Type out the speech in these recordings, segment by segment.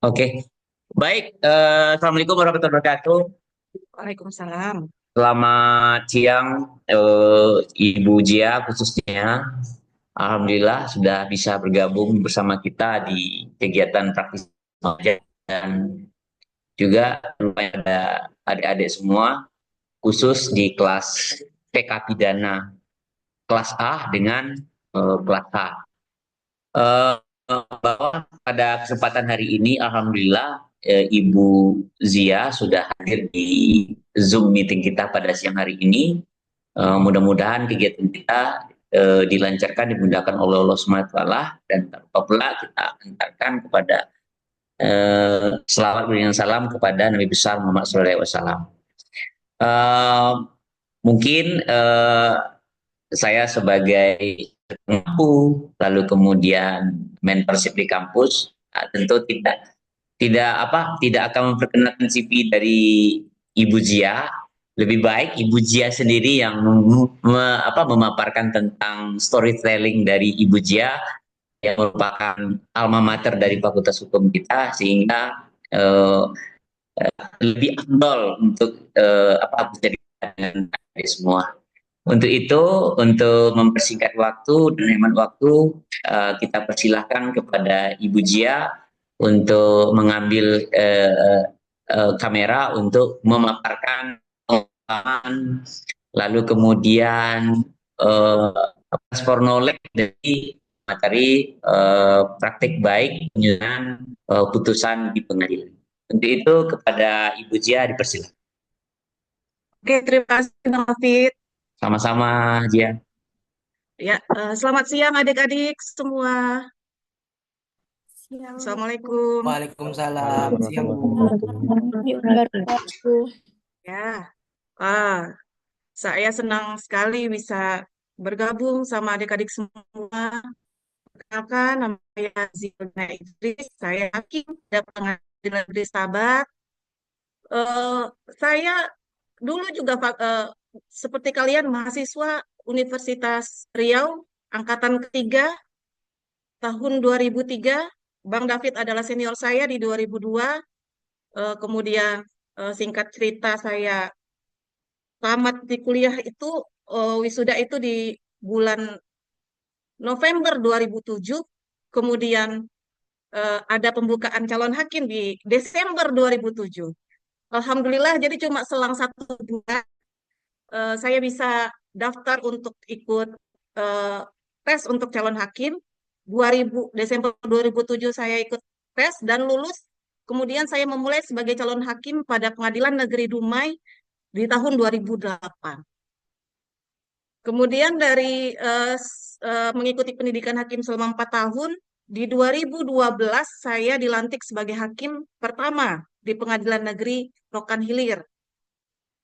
Oke, baik. Assalamualaikum warahmatullahi wabarakatuh. Waalaikumsalam. Selamat siang, Ibu Jia khususnya. Alhamdulillah sudah bisa bergabung bersama kita di kegiatan praktis remaja dan juga ada adik-adik semua, khusus di kelas PK Pidana kelas A dengan kelas A. Eh, bahwa pada kesempatan hari ini, alhamdulillah, Ibu Zia sudah hadir di Zoom meeting kita pada siang hari ini. Mudah-mudahan kegiatan kita dilancarkan, dimudahkan oleh Allah SWT, dan tanpa pula kita antarkan kepada selawat dan salam kepada Nabi besar Muhammad SAW. Eh, Mungkin saya sebagai pengampu, lalu kemudian mentorship di kampus, tentu tidak akan memperkenalkan CV dari Ibu Zia. Lebih baik Ibu Zia sendiri yang memaparkan tentang storytelling dari Ibu Zia yang merupakan alma mater dari Fakultas Hukum kita, sehingga eh, lebih afdol untuk bisa dengan semua. Untuk itu, untuk mempersingkat waktu dan hemat waktu, kita persilahkan kepada Ibu Jia untuk mengambil kamera untuk memaparkan pengalaman, lalu kemudian transfer knowledge dari materi praktik baik penyusunan putusan di pengadilan. Untuk itu kepada Ibu Jia dipersilakan. Oke, terima kasih Bang Hafid. Sama-sama, Jia. Ya, selamat siang adik-adik semua. Assalamualaikum Assalamualaikum. Waalaikumsalam. Siang, Bu. warahmatullahi wabarakatuh. Ya, ah, saya senang sekali bisa bergabung sama adik-adik semua. Perkenalkan, nama saya Zilna Idris. Saya hakim dari Pengadilan Negeri Sahabat. Eh, saya dulu juga seperti kalian mahasiswa Universitas Riau angkatan ketiga tahun 2003. Bang David adalah senior saya di 2002. Kemudian singkat cerita saya tamat di kuliah itu, wisuda itu di bulan November 2007. Kemudian ada pembukaan calon hakim di Desember 2007. Alhamdulillah, jadi cuma selang 1 bulan saya bisa daftar untuk ikut eh, tes untuk calon hakim. 2000 Desember 2007 saya ikut tes dan lulus. Kemudian saya memulai sebagai calon hakim pada Pengadilan Negeri Dumai di tahun 2008. Kemudian dari mengikuti pendidikan hakim selama 4 tahun, di 2012 saya dilantik sebagai hakim pertama di Pengadilan Negeri Rokan Hilir.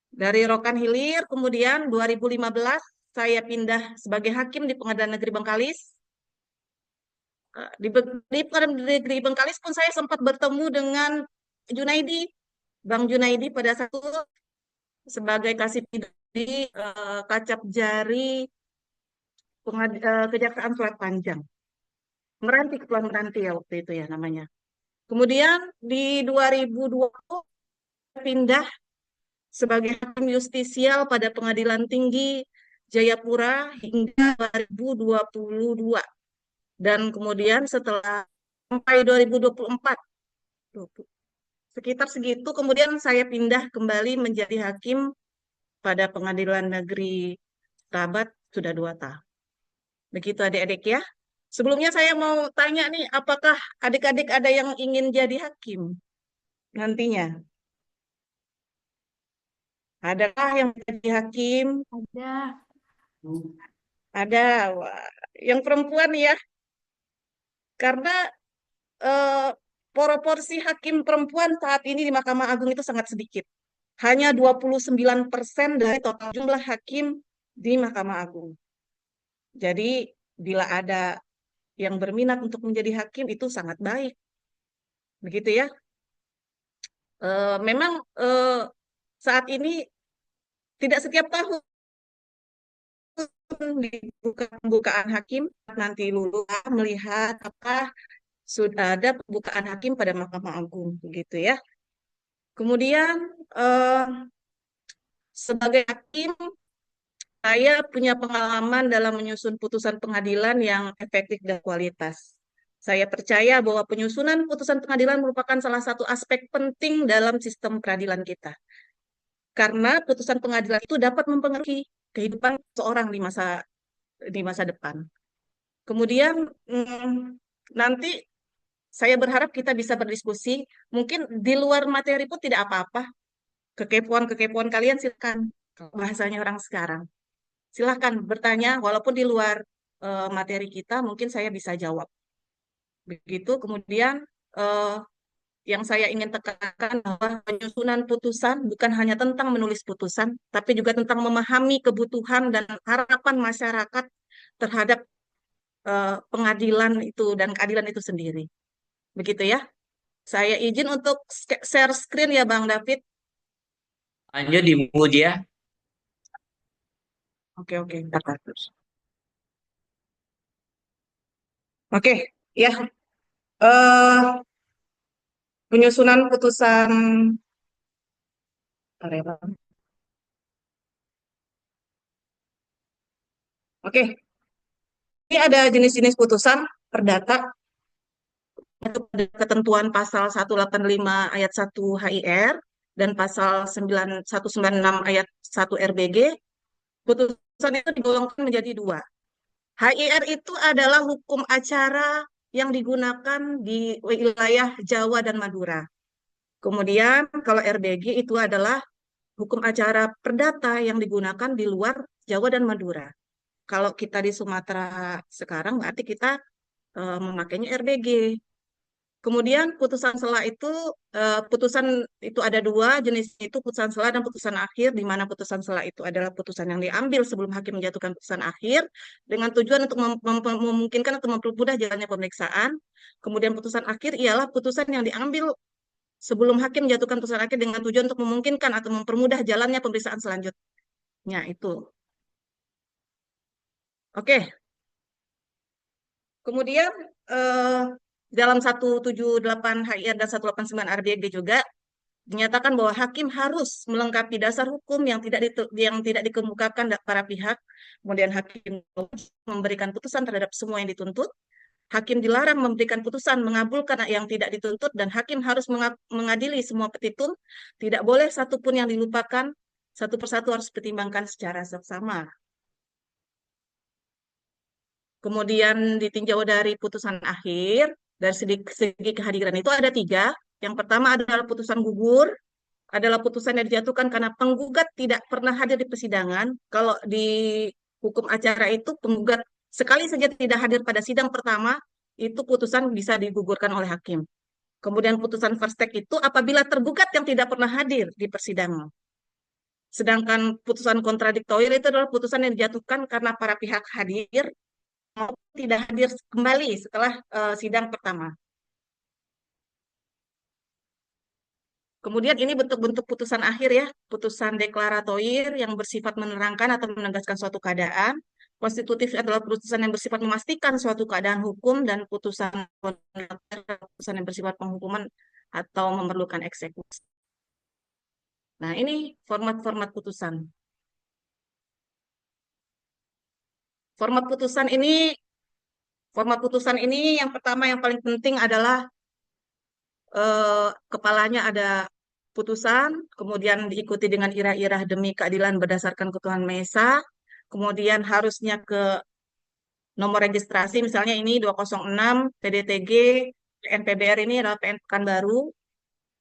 Dari Rokan Hilir, kemudian 2015 saya pindah sebagai hakim di Pengadilan Negeri Bengkalis. Di Pengadilan Negeri Bengkalis pun saya sempat bertemu dengan Junaidi, Bang Junaidi pada saat itu sebagai kasih di Kacap Jari Kejaksaan Selat Panjang. Meranti, Kepulauan Meranti ya waktu itu ya namanya. Kemudian di 2020 pindah sebagai hakim justisial pada Pengadilan Tinggi Jayapura hingga 2022. Dan kemudian setelah sampai 2024, sekitar segitu, kemudian saya pindah kembali menjadi hakim pada Pengadilan Negeri Tabat sudah 2 tahun. Begitu adik-adik ya. Sebelumnya saya mau tanya nih, apakah adik-adik ada yang ingin jadi hakim nantinya? Adakah yang jadi hakim? Ada. Ada. Wah, yang perempuan ya, karena eh, proporsi hakim perempuan saat ini di Mahkamah Agung itu sangat sedikit. Hanya 29% dari total jumlah hakim di Mahkamah Agung. Jadi bila ada yang berminat untuk menjadi hakim itu sangat baik. Begitu ya. Memang saat ini tidak setiap tahun dibuka pembukaan hakim nanti lulus melihat apa sudah ada pembukaan hakim pada Mahkamah Agung, begitu ya. Kemudian eh, sebagai hakim, saya punya pengalaman dalam menyusun putusan pengadilan yang efektif dan kualitas. Saya percaya bahwa penyusunan putusan pengadilan merupakan salah satu aspek penting dalam sistem peradilan kita. Karena putusan pengadilan itu dapat mempengaruhi kehidupan seorang di masa depan. Kemudian nanti saya berharap kita bisa berdiskusi. Mungkin di luar materi pun tidak apa-apa. Kekepuan-kekepuan kalian silakan. Bahasanya orang sekarang. Silahkan bertanya, walaupun di luar materi kita, mungkin saya bisa jawab. Begitu, kemudian eh, yang saya ingin tekankan bahwa penyusunan putusan bukan hanya tentang menulis putusan, tapi juga tentang memahami kebutuhan dan harapan masyarakat terhadap pengadilan itu dan keadilan itu sendiri. Begitu ya. Saya izin untuk share screen ya Bang David. Lanjut di mute ya. Oke, oke. Oke, ya. Eh, penyusunan putusan. Bentar ya, Bang. Oke, ini ada jenis-jenis putusan perdata itu pada ketentuan pasal 185 ayat 1 HIR dan pasal 9196 ayat 1 RBG. Putusan itu digolongkan menjadi dua. HIR itu adalah hukum acara yang digunakan di wilayah Jawa dan Madura. Kemudian kalau RBG itu adalah hukum acara perdata yang digunakan di luar Jawa dan Madura. Kalau kita di Sumatera sekarang berarti kita memakainya RBG. Kemudian putusan sela itu putusan itu ada dua jenis, itu putusan sela dan putusan akhir, di mana putusan sela itu adalah putusan yang diambil sebelum hakim menjatuhkan putusan akhir dengan tujuan untuk memungkinkan atau mempermudah jalannya pemeriksaan. Kemudian putusan akhir ialah putusan yang diambil sebelum hakim menjatuhkan putusan akhir dengan tujuan untuk memungkinkan atau mempermudah jalannya pemeriksaan selanjutnya itu. Oke. Kemudian eh, dalam 178 HIR dan 189 RBG juga dinyatakan bahwa hakim harus melengkapi dasar hukum yang tidak dikemukakan para pihak. Kemudian hakim memberikan putusan terhadap semua yang dituntut. Hakim dilarang memberikan putusan mengabulkan yang tidak dituntut dan hakim harus mengadili semua petitum. Tidak boleh satupun yang dilupakan. Satu persatu harus dipertimbangkan secara seksama. Kemudian ditinjau dari putusan akhir, dari segi kehadiran itu ada tiga. Yang pertama adalah putusan gugur, adalah putusan yang dijatuhkan karena penggugat tidak pernah hadir di persidangan. Kalau di hukum acara itu penggugat sekali saja tidak hadir pada sidang pertama, itu putusan bisa digugurkan oleh hakim. Kemudian putusan first take itu apabila tergugat yang tidak pernah hadir di persidangan. Sedangkan putusan kontradiktor itu adalah putusan yang dijatuhkan karena para pihak hadir maupun tidak hadir kembali setelah sidang pertama. Kemudian ini bentuk-bentuk putusan akhir ya, putusan deklaratoir yang bersifat menerangkan atau menegaskan suatu keadaan. Konstitutif adalah putusan yang bersifat memastikan suatu keadaan hukum dan putusan putusan yang bersifat penghukuman atau memerlukan eksekusi. Nah, ini format-format putusan. Format putusan ini yang pertama yang paling penting adalah kepalanya ada putusan, kemudian diikuti dengan irah-irah demi keadilan berdasarkan ketentuan Maha Esa, kemudian harusnya ke nomor registrasi, misalnya ini 206 PDTG, PNPBR ini adalah PN Pekanbaru,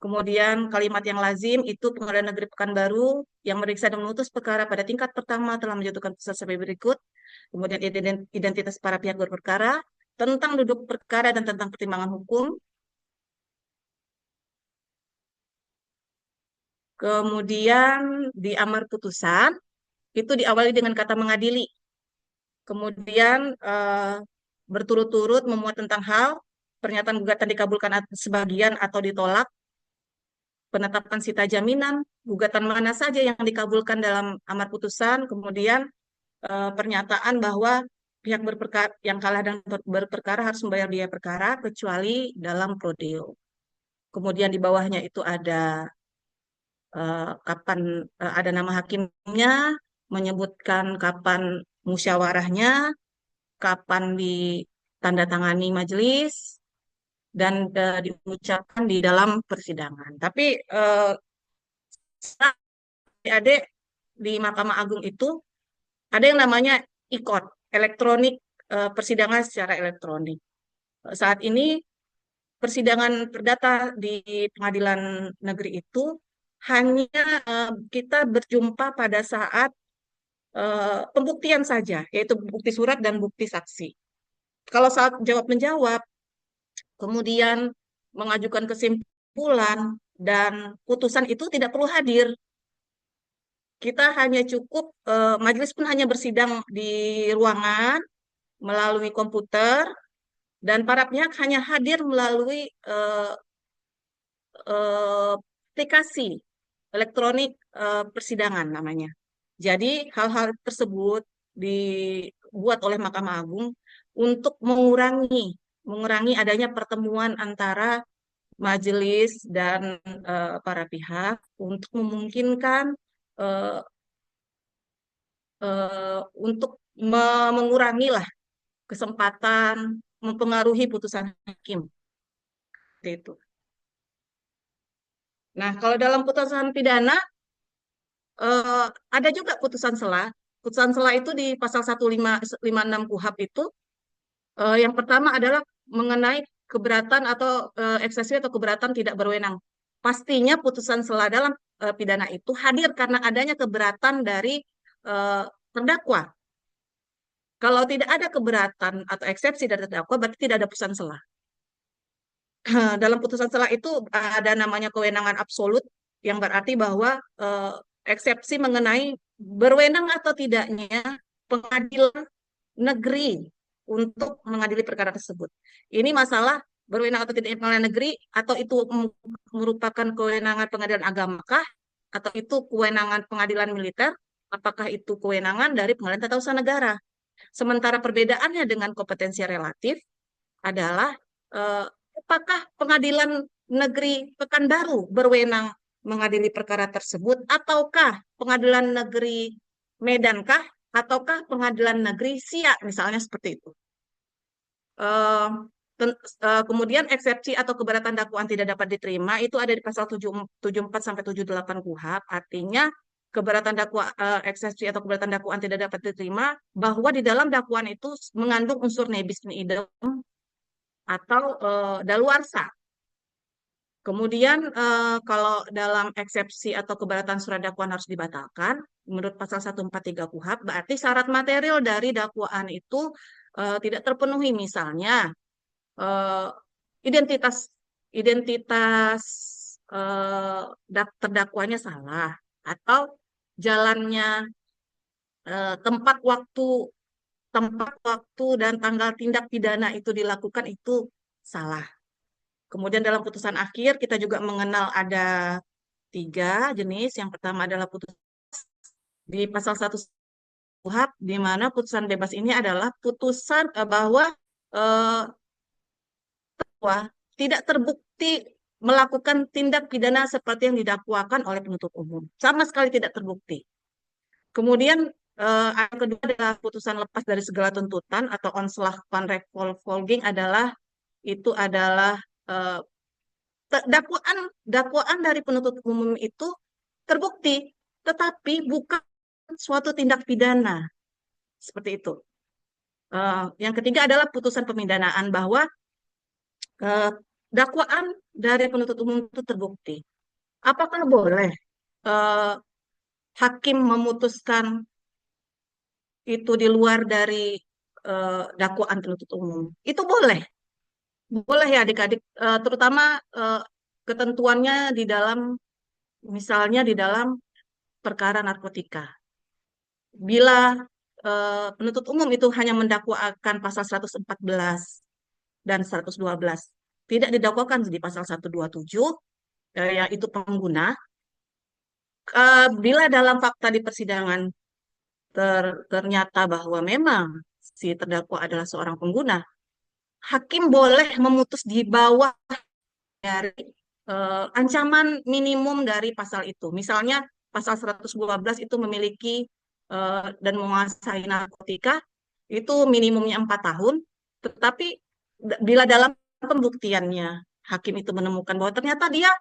kemudian kalimat yang lazim itu Pengadilan Negeri Pekanbaru yang meriksa dan memutus perkara pada tingkat pertama telah menjatuhkan putusan sebagai berikut, kemudian identitas para pihak berperkara, tentang duduk perkara dan tentang pertimbangan hukum. Kemudian di amar putusan itu diawali dengan kata mengadili. Kemudian berturut-turut memuat tentang hal pernyataan gugatan dikabulkan sebagian atau ditolak, penetapan sita jaminan, gugatan mana saja yang dikabulkan dalam amar putusan, kemudian pernyataan bahwa pihak berperkara yang kalah dan berperkara harus membayar biaya perkara kecuali dalam prodeo. Kemudian di bawahnya itu ada kapan ada nama hakimnya, menyebutkan kapan musyawarahnya, kapan ditandatangani majelis, dan diucapkan di dalam persidangan. Tapi adik-adik di Mahkamah Agung itu ada yang namanya IKOT, elektronik, persidangan secara elektronik. Saat ini persidangan perdata di pengadilan negeri itu hanya kita berjumpa pada saat pembuktian saja, yaitu bukti surat dan bukti saksi. Kalau saat jawab menjawab, kemudian mengajukan kesimpulan dan putusan itu tidak perlu hadir. Kita hanya cukup, majelis pun hanya bersidang di ruangan melalui komputer, dan para pihak hanya hadir melalui aplikasi elektronik persidangan namanya. Jadi hal-hal tersebut dibuat oleh Mahkamah Agung untuk mengurangi adanya pertemuan antara majelis dan para pihak untuk memungkinkan eh, untuk mengurangi lah kesempatan mempengaruhi putusan hakim. Seperti itu. Nah, kalau dalam putusan pidana eh, ada juga putusan sela. Putusan sela itu di pasal 1556 KUHP itu yang pertama adalah mengenai keberatan atau eksepsi atau keberatan tidak berwenang. Pastinya putusan sela dalam pidana itu hadir karena adanya keberatan dari eh, terdakwa. Kalau tidak ada keberatan atau eksepsi dari terdakwa, berarti tidak ada putusan sela. Dalam putusan sela itu ada namanya kewenangan absolut, yang berarti bahwa eksepsi mengenai berwenang atau tidaknya pengadilan negeri untuk mengadili perkara tersebut. Ini masalah berwenang atau tidaknya pengadilan negeri, atau itu merupakan kewenangan pengadilan agama kah, atau itu kewenangan pengadilan militer, apakah itu kewenangan dari pengadilan tata usaha negara. Sementara perbedaannya dengan kompetensi relatif adalah eh, apakah pengadilan negeri Pekanbaru berwenang mengadili perkara tersebut, ataukah pengadilan negeri Medankah, ataukah pengadilan negeri Siak, misalnya seperti itu. Eh, kemudian eksepsi atau keberatan dakwaan tidak dapat diterima itu ada di pasal 74 sampai 78 KUHP. Artinya keberatan eksepsi atau keberatan dakwaan tidak dapat diterima bahwa di dalam dakwaan itu mengandung unsur nebis in idem atau daluarsa. Kemudian kalau dalam eksepsi atau keberatan surat dakwaan harus dibatalkan, menurut pasal 143 KUHP, berarti syarat material dari dakwaan itu tidak terpenuhi. Misalnya eh, identitas identitas terdakwanya salah, atau jalannya tempat waktu dan tanggal tindak pidana itu dilakukan itu salah. Kemudian dalam putusan akhir kita juga mengenal ada 3 jenis. Yang pertama adalah putusan di pasal 1 KUHP, di mana putusan bebas ini adalah putusan bahwa eh, tidak terbukti melakukan tindak pidana seperti yang didakwakan oleh penuntut umum. Sama sekali tidak terbukti. Kemudian yang kedua adalah putusan lepas dari segala tuntutan atau onslaught van revolving, adalah eh, dakwaan dari penuntut umum itu terbukti, tetapi bukan suatu tindak pidana. Seperti itu. Yang ketiga adalah putusan pemindanaan, bahwa eh, dakwaan dari penuntut umum itu terbukti. Apakah boleh eh, hakim memutuskan itu di luar dari dakwaan penuntut umum? Itu boleh. Boleh ya adik-adik, terutama eh, ketentuannya di dalam, misalnya di dalam perkara narkotika. Bila penuntut umum itu hanya mendakwakan pasal 114 dan 112, tidak didakwakan di pasal 127, yaitu pengguna, bila dalam fakta di persidangan ternyata bahwa memang si terdakwa adalah seorang pengguna, hakim boleh memutus di bawah dari ancaman minimum dari pasal itu. Misalnya pasal 112 itu memiliki dan menguasai narkotika, itu minimumnya 4 tahun, tetapi bila dalam pembuktiannya hakim itu menemukan bahwa ternyata dia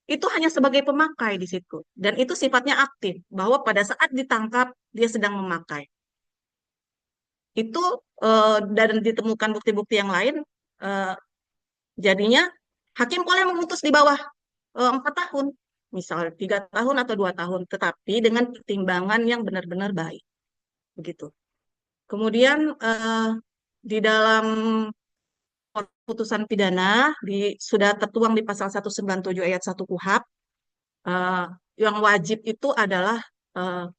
itu hanya sebagai pemakai di situ, dan itu sifatnya aktif, bahwa pada saat ditangkap dia sedang memakai. Itu dan ditemukan bukti-bukti yang lain, eh, jadinya hakim boleh memutus di bawah 4 tahun, misal 3 tahun atau 2 tahun, tetapi dengan pertimbangan yang benar-benar baik, begitu. Kemudian di dalam putusan pidana sudah tertuang di pasal 197 ayat 1 KUHP, eh, yang wajib itu adalah eh,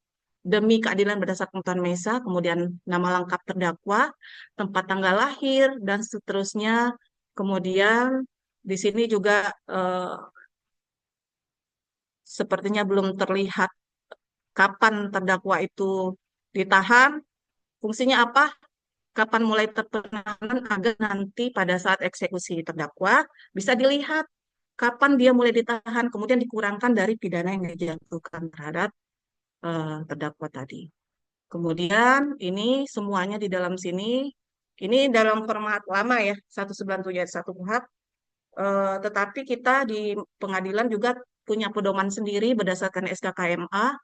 demi keadilan berdasarkan ketentuan Mesa, kemudian nama lengkap terdakwa, tempat tanggal lahir, dan seterusnya. Kemudian di sini juga sepertinya belum terlihat kapan terdakwa itu ditahan, fungsinya apa, kapan mulai terpenahanan, agar nanti pada saat eksekusi terdakwa bisa dilihat kapan dia mulai ditahan, kemudian dikurangkan dari pidana yang dijatuhkan terhadap terdakwa tadi. Kemudian ini semuanya di dalam sini, ini dalam format lama ya, 197 ayat 1 KUHP, tetapi kita di pengadilan juga punya pedoman sendiri berdasarkan SKKMA,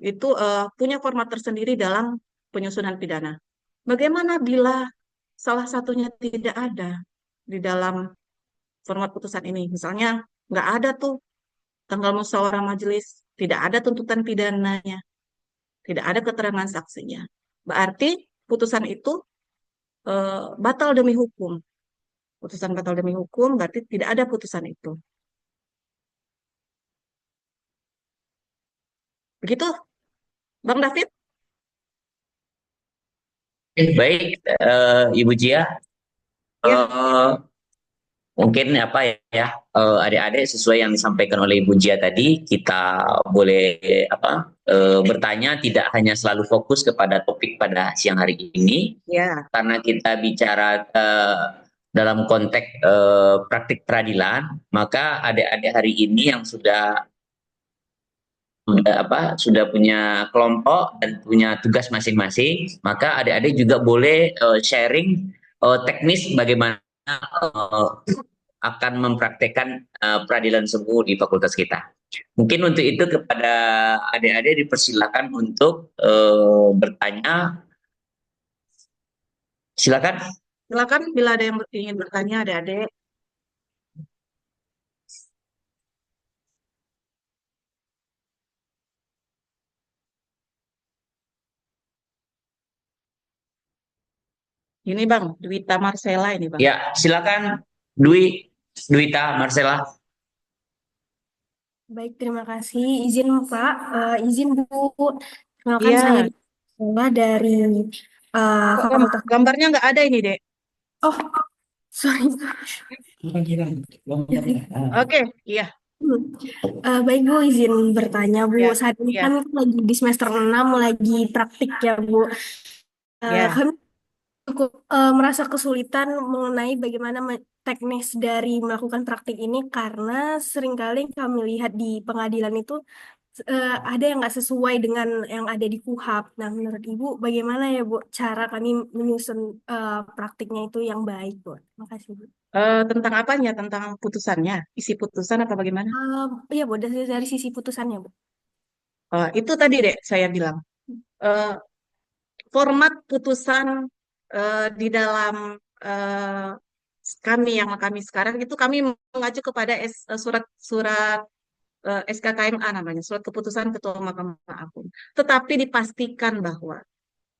itu punya format tersendiri dalam penyusunan pidana. Bagaimana bila salah satunya tidak ada di dalam format putusan ini? Misalnya nggak ada tuh tanggal musyawarah majelis, tidak ada tuntutan pidananya, tidak ada keterangan saksinya. Berarti putusan itu batal demi hukum. Putusan batal demi hukum berarti tidak ada putusan itu. Begitu, Bang David? Baik, Ibu Jia. Ya, Eh, Mungkin apa ya, adik-adik sesuai yang disampaikan oleh Ibu Jia tadi, kita boleh bertanya tidak hanya selalu fokus kepada topik pada siang hari ini, ya. karena kita bicara dalam konteks praktik peradilan, maka adik-adik hari ini yang sudah punya kelompok dan punya tugas masing-masing, maka adik-adik juga boleh sharing teknis bagaimana akan mempraktekkan peradilan semu di fakultas kita. Mungkin untuk itu kepada adik-adik dipersilakan untuk bertanya. Silakan. Silakan bila ada yang ingin bertanya, adik-adik. Ini Bang, Dwita Marcella ini Bang. Ya, silakan Dwita Marcella. Baik, terima kasih. Izin Pak, izin Bu. Kenalkan Iya, saya Sheila dari kok Fakultas. gambarnya nggak ada ini, Dek. Oh, sorry. Oke, iya, Baik Bu, izin bertanya Bu. ya, Saat ini ya, kan lagi di semester 6, lagi praktik ya Bu. ya. Kami cukup merasa kesulitan mengenai bagaimana teknis dari melakukan praktik ini karena seringkali kami lihat di pengadilan itu ada yang nggak sesuai dengan yang ada di KUHP. Nah, menurut Ibu bagaimana ya Bu cara kami menyusun praktiknya itu yang baik Bu? Terima kasih Bu. Tentang apanya? Tentang putusannya, isi putusan apa bagaimana? Iya Bu, dari sisi putusannya Bu. Itu tadi, Dek, saya bilang. Eh, Format putusan di dalam eh, kami sekarang itu kami mengacu kepada surat SKKMA namanya, surat keputusan Ketua Mahkamah Agung. Tetapi dipastikan bahwa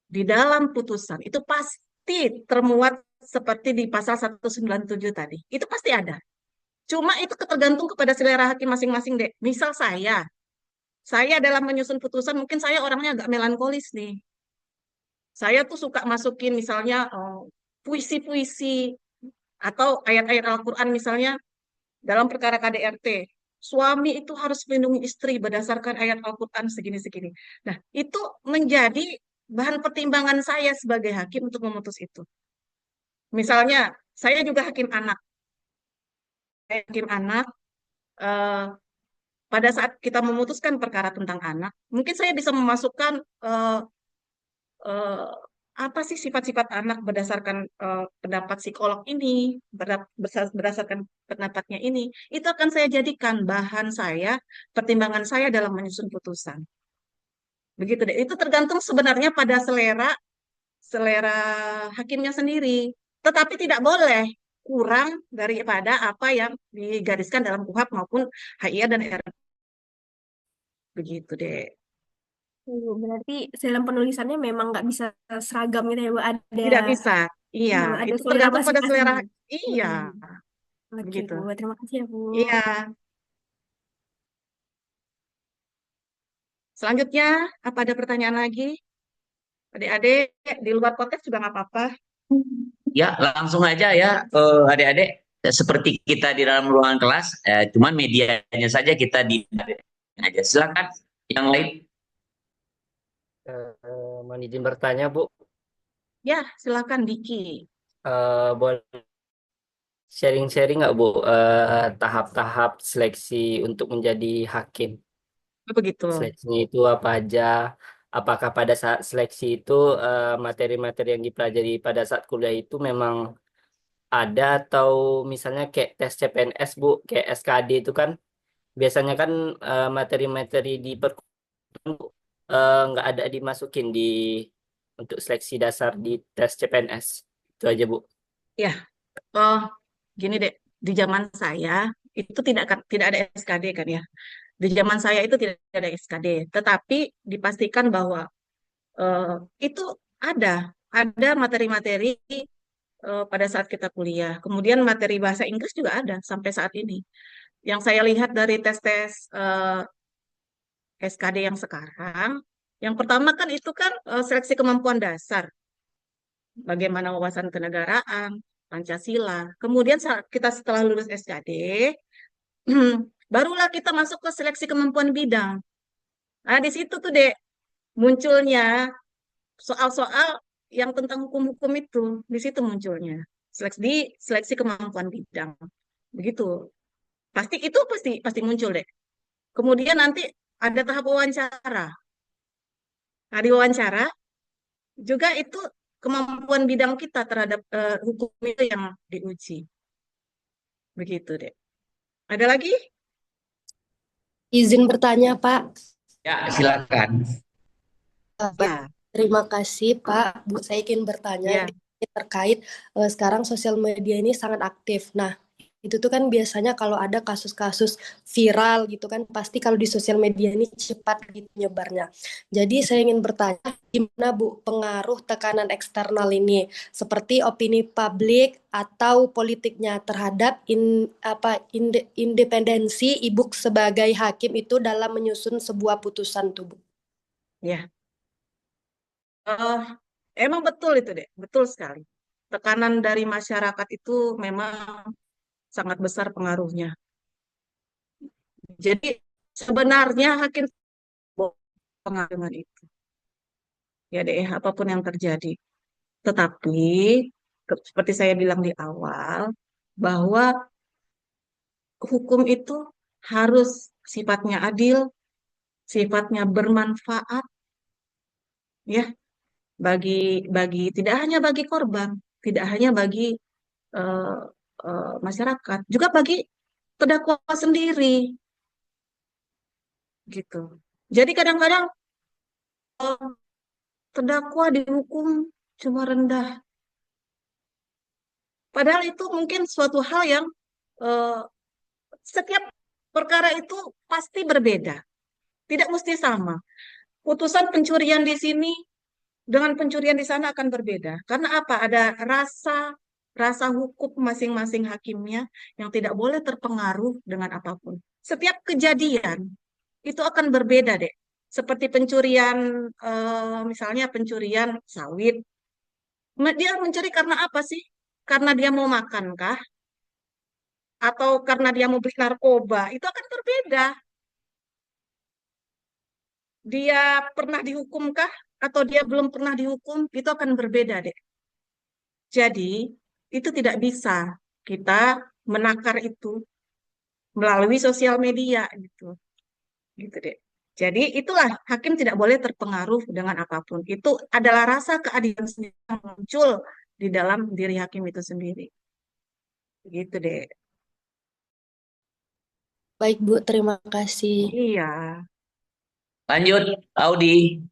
di dalam putusan itu pasti termuat seperti di pasal 197 tadi. Itu pasti ada. Cuma itu tergantung kepada selera hakim masing-masing, Dek. Misal saya dalam menyusun putusan mungkin saya orangnya agak melankolis nih. Saya tuh suka masukin misalnya puisi-puisi atau ayat-ayat Al-Quran misalnya dalam perkara KDRT. Suami itu harus melindungi istri berdasarkan ayat Al-Quran segini-segini. Nah, itu menjadi bahan pertimbangan saya sebagai hakim untuk memutus itu. Misalnya, saya juga hakim anak. Saya hakim anak, eh, pada saat kita memutuskan perkara tentang anak, mungkin saya bisa memasukkan eh, apa sih sifat-sifat anak berdasarkan pendapat psikolog ini, berdasarkan pendapatnya ini. Itu akan saya jadikan bahan saya, pertimbangan saya dalam menyusun putusan. Begitu deh. Itu tergantung sebenarnya pada selera selera hakimnya sendiri. Tetapi tidak boleh kurang daripada apa yang digariskan dalam KUHP maupun HIA dan RT. Begitu deh. Berarti dalam penulisannya memang nggak bisa seragam gitu ya, Bu. Tidak bisa. Iya, Ada itu selera tergantung pada masing-masing. selera. Iya, Hmm. Oke, begitu. Bu. Terima kasih ya, Bu. Iya. Selanjutnya, apa ada pertanyaan lagi? Adik-adik, di luar konteks juga nggak apa-apa. Ya, langsung aja ya, adik-adik. Seperti kita di dalam ruangan kelas, cuman medianya saja kita di aja. Silakan yang lain. Mohon izin bertanya, Bu. Ya, silakan Diki. Boleh sharing-sharing nggak, Bu, tahap-tahap seleksi untuk menjadi hakim? Begitu. Seleksinya itu apa aja? Apakah pada saat seleksi itu materi-materi yang dipelajari pada saat kuliah itu memang ada atau misalnya kayak tes CPNS, Bu, kayak SKD itu kan biasanya kan materi-materi di perkuliahan, Bu, nggak ada dimasukin di untuk seleksi dasar di tes CPNS. Itu aja, Bu. Ya, oh, gini deh. Di zaman saya itu tidak ada SKD kan ya. Di zaman saya itu tidak ada SKD, tetapi dipastikan bahwa eh, itu ada ada materi-materi pada saat kita kuliah. Kemudian materi bahasa Inggris juga ada sampai saat ini. Yang saya lihat dari tes-tes SKD yang sekarang, yang pertama kan itu kan seleksi kemampuan dasar, bagaimana wawasan kenegaraan, Pancasila. Kemudian saat kita setelah lulus SKD, barulah kita masuk ke seleksi kemampuan bidang. Nah, di situ tuh dek munculnya soal-soal yang tentang hukum-hukum itu, di situ munculnya seleksi kemampuan bidang. Begitu. Pasti itu pasti pasti muncul deh. Kemudian nanti ada tahap wawancara. Nah, di wawancara juga itu kemampuan bidang kita terhadap hukum itu yang diuji. Begitu deh. Ada lagi? Izin bertanya, Pak. Ya, silakan. Ya, Terima kasih, Pak. Bu, saya ingin bertanya ya. terkait sekarang sosial media ini sangat aktif. Nah, itu tuh kan biasanya kalau ada kasus-kasus viral gitu kan, pasti kalau di sosial media ini cepat gitu nyebarnya. Jadi saya ingin bertanya, gimana Bu pengaruh tekanan eksternal ini, seperti opini publik atau politiknya terhadap independensi Ibu sebagai hakim itu dalam menyusun sebuah putusan tuh, Bu? Ya. Eh, emang betul itu deh, betul sekali. Tekanan dari masyarakat itu memang sangat besar pengaruhnya. Jadi sebenarnya hakim pengaruh dengan itu. Ya deh, apapun yang terjadi. Tetapi seperti saya bilang di awal bahwa hukum itu harus sifatnya adil, sifatnya bermanfaat ya bagi bagi tidak hanya bagi korban, tidak hanya bagi eh, masyarakat, juga bagi terdakwa sendiri gitu. Jadi kadang-kadang terdakwa dihukum cuma rendah. Padahal itu mungkin suatu hal yang eh, setiap perkara itu pasti berbeda, tidak mesti sama. Putusan pencurian di sini dengan pencurian di sana akan berbeda. Karena apa? Ada rasa rasa hukum masing-masing hakimnya yang tidak boleh terpengaruh dengan apapun. Setiap kejadian itu akan berbeda, Dek. Seperti pencurian, misalnya pencurian sawit. Dia mencuri karena apa sih? Karena dia mau makan kah? Atau karena dia mau beli narkoba? Itu akan berbeda. Dia pernah dihukum kah? atau dia belum pernah dihukum, itu akan berbeda, Dek. Jadi, itu tidak bisa kita menakar itu melalui sosial media gitu. Gitu, Dek. Jadi, itulah hakim tidak boleh terpengaruh dengan apapun. Itu adalah rasa keadilan sendiri yang muncul di dalam diri hakim itu sendiri. Gitu, Dek. Baik, Bu, terima kasih. Iya. Lanjut, Audi.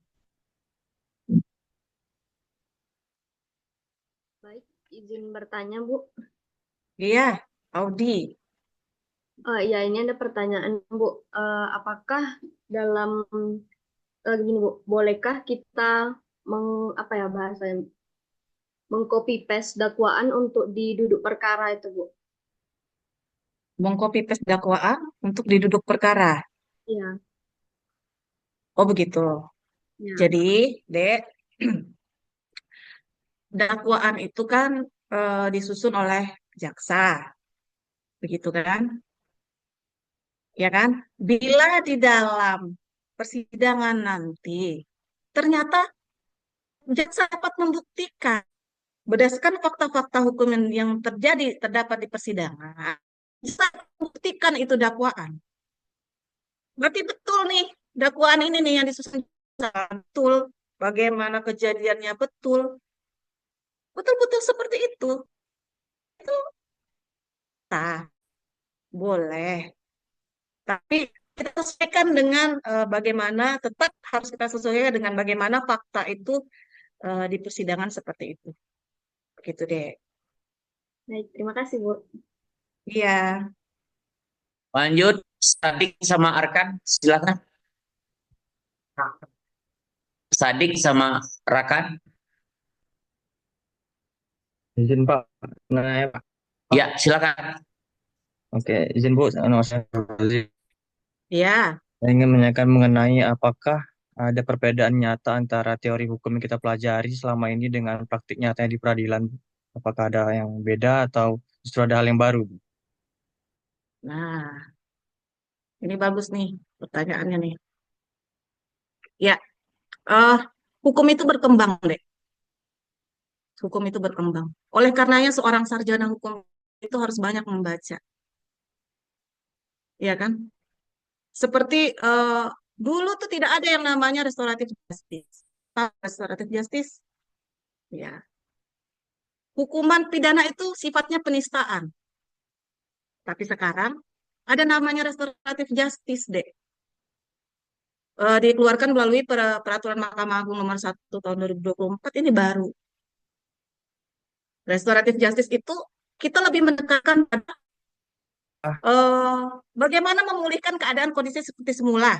Baik, izin bertanya, Bu. Iya, Audi. Ya, ini ada pertanyaan, Bu. Apakah dalam gini, Bu, bolehkah kita apa ya bahasanya, mengcopy paste dakwaan untuk di duduk perkara itu, Bu? Mengcopy paste dakwaan untuk diduduk perkara. Iya, Oh, begitu. ya, Jadi, Dek, dakwaan itu kan disusun oleh jaksa, begitu kan? Ya kan? Bila di dalam persidangan nanti ternyata jaksa dapat membuktikan berdasarkan fakta-fakta hukum yang terdapat di persidangan, jaksa membuktikan itu dakwaan. Berarti betul nih dakwaan ini nih yang disusun betul, bagaimana kejadiannya betul, betul-betul seperti itu. Itu sah, boleh. Tapi kita sesuaikan dengan bagaimana, tetap harus kita sesuaikan dengan bagaimana fakta itu di persidangan seperti itu. Begitu deh. baik, terima kasih, Bu. Iya. Lanjut, Sadik sama Arkan, silakan. Sadik sama Rakan. Izin Pak, nanya Pak. Ya, silakan. Oke, izin Bu, nama saya Fauzi. Iya. Saya ingin menanyakan mengenai apakah ada perbedaan nyata antara teori hukum yang kita pelajari selama ini dengan praktik nyatanya di peradilan. Apakah ada yang beda atau justru ada hal yang baru? Nah, ini bagus nih pertanyaannya nih. Ya, eh hukum itu berkembang deh. Hukum itu berkembang. Oleh karenanya seorang sarjana hukum itu harus banyak membaca. Ya kan? Seperti dulu tuh tidak ada yang namanya restoratif justice. Tahu restoratif justice? Ya. Hukuman pidana itu sifatnya penistaan. Tapi sekarang ada namanya restoratif justice, Dek. Dikeluarkan melalui peraturan Mahkamah Agung nomor 1 tahun 2024 ini baru. Restoratif justice itu kita lebih menekankan pada bagaimana memulihkan keadaan kondisi seperti semula.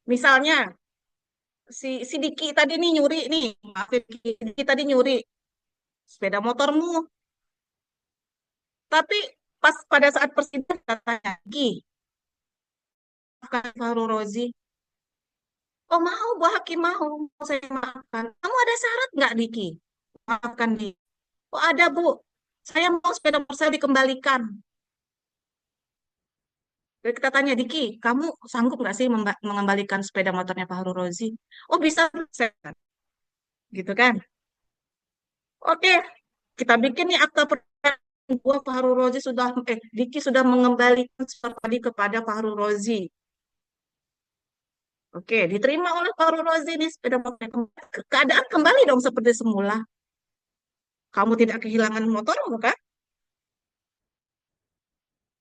Misalnya si Diki tadi nih nyuri nih, maaf ya, Diki tadi nyuri sepeda motormu, tapi pas pada saat persidangan katanya, Diki, maafkan Fahrul Rozi. Oh mau, Bu Hakim mau saya maafkan. Kamu ada syarat nggak, Diki? Maafkan Diki. Oh ada, Bu. Saya mau sepeda motor saya dikembalikan. Lalu kita tanya, Diki, kamu sanggup nggak sih mengembalikan sepeda motornya Pak Harul Rozi? Oh bisa, saya. Gitu kan? Oke, kita bikin nih akta perkara bahwa Pak Harul Rozi Diki sudah mengembalikan sepeda tadi kepada Pak Harul Rozi. Oke, diterima oleh Pak Harul Rozi nih sepeda motornya. Keadaan kembali dong seperti semula. Kamu tidak kehilangan motormu kan?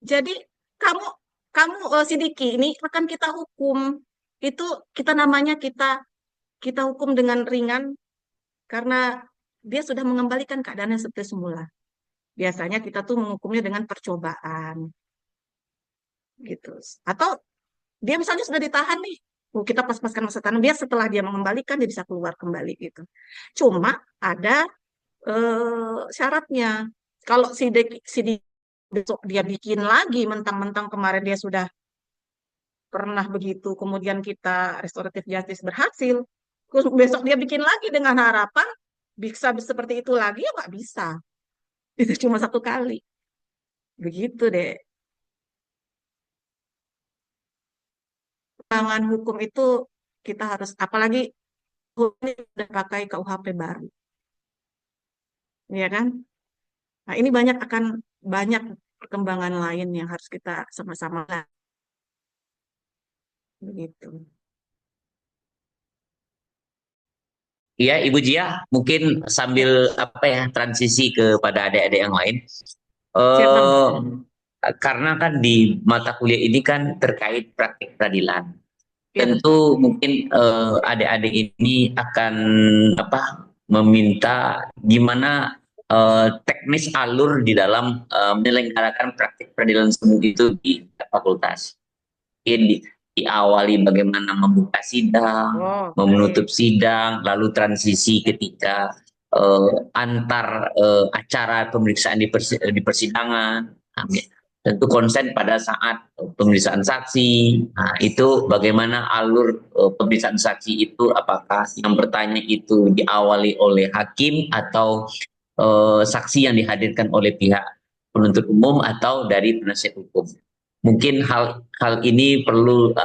Jadi kamu kamu Sidiki ini akan kita hukum. Itu kita namanya kita hukum dengan ringan karena dia sudah mengembalikan keadaannya seperti semula. Biasanya kita tuh menghukumnya dengan percobaan gitu. Atau dia misalnya sudah ditahan nih. Kita pas-paskan masa tahanan, biar setelah dia mengembalikan dia bisa keluar kembali gitu. Cuma ada syaratnya. Kalau si besok dia bikin lagi mentang-mentang kemarin dia sudah pernah begitu, kemudian kita restoratif justice berhasil, terus besok dia bikin lagi dengan harapan bisa seperti itu lagi, ya nggak bisa. Itu cuma satu kali. Begitu deh. Perkembangan hukum itu kita harus, apalagi ini sudah pakai KUHP baru, ya kan? Nah, ini banyak perkembangan lain yang harus kita sama-sama lihat, begitu. Iya, Ibu Jia, mungkin sambil Ya, apa ya transisi kepada adik-adik yang lain. siap Bang. Eh, karena kan di mata kuliah ini kan terkait praktik peradilan. Ya, Tentu mungkin adik-adik ini akan apa meminta gimana teknis alur di dalam menyelenggarakan praktik peradilan semu itu di fakultas. Mungkin diawali bagaimana membuka sidang, oh, menutup baik. sidang, lalu transisi ketika antar acara pemeriksaan di persidangan. Nah, tentu konsen pada saat pemeriksaan saksi. Nah, itu bagaimana alur pemeriksaan saksi itu, apakah yang bertanya itu diawali oleh hakim atau saksi yang dihadirkan oleh pihak penuntut umum atau dari penasihat hukum. Mungkin hal ini perlu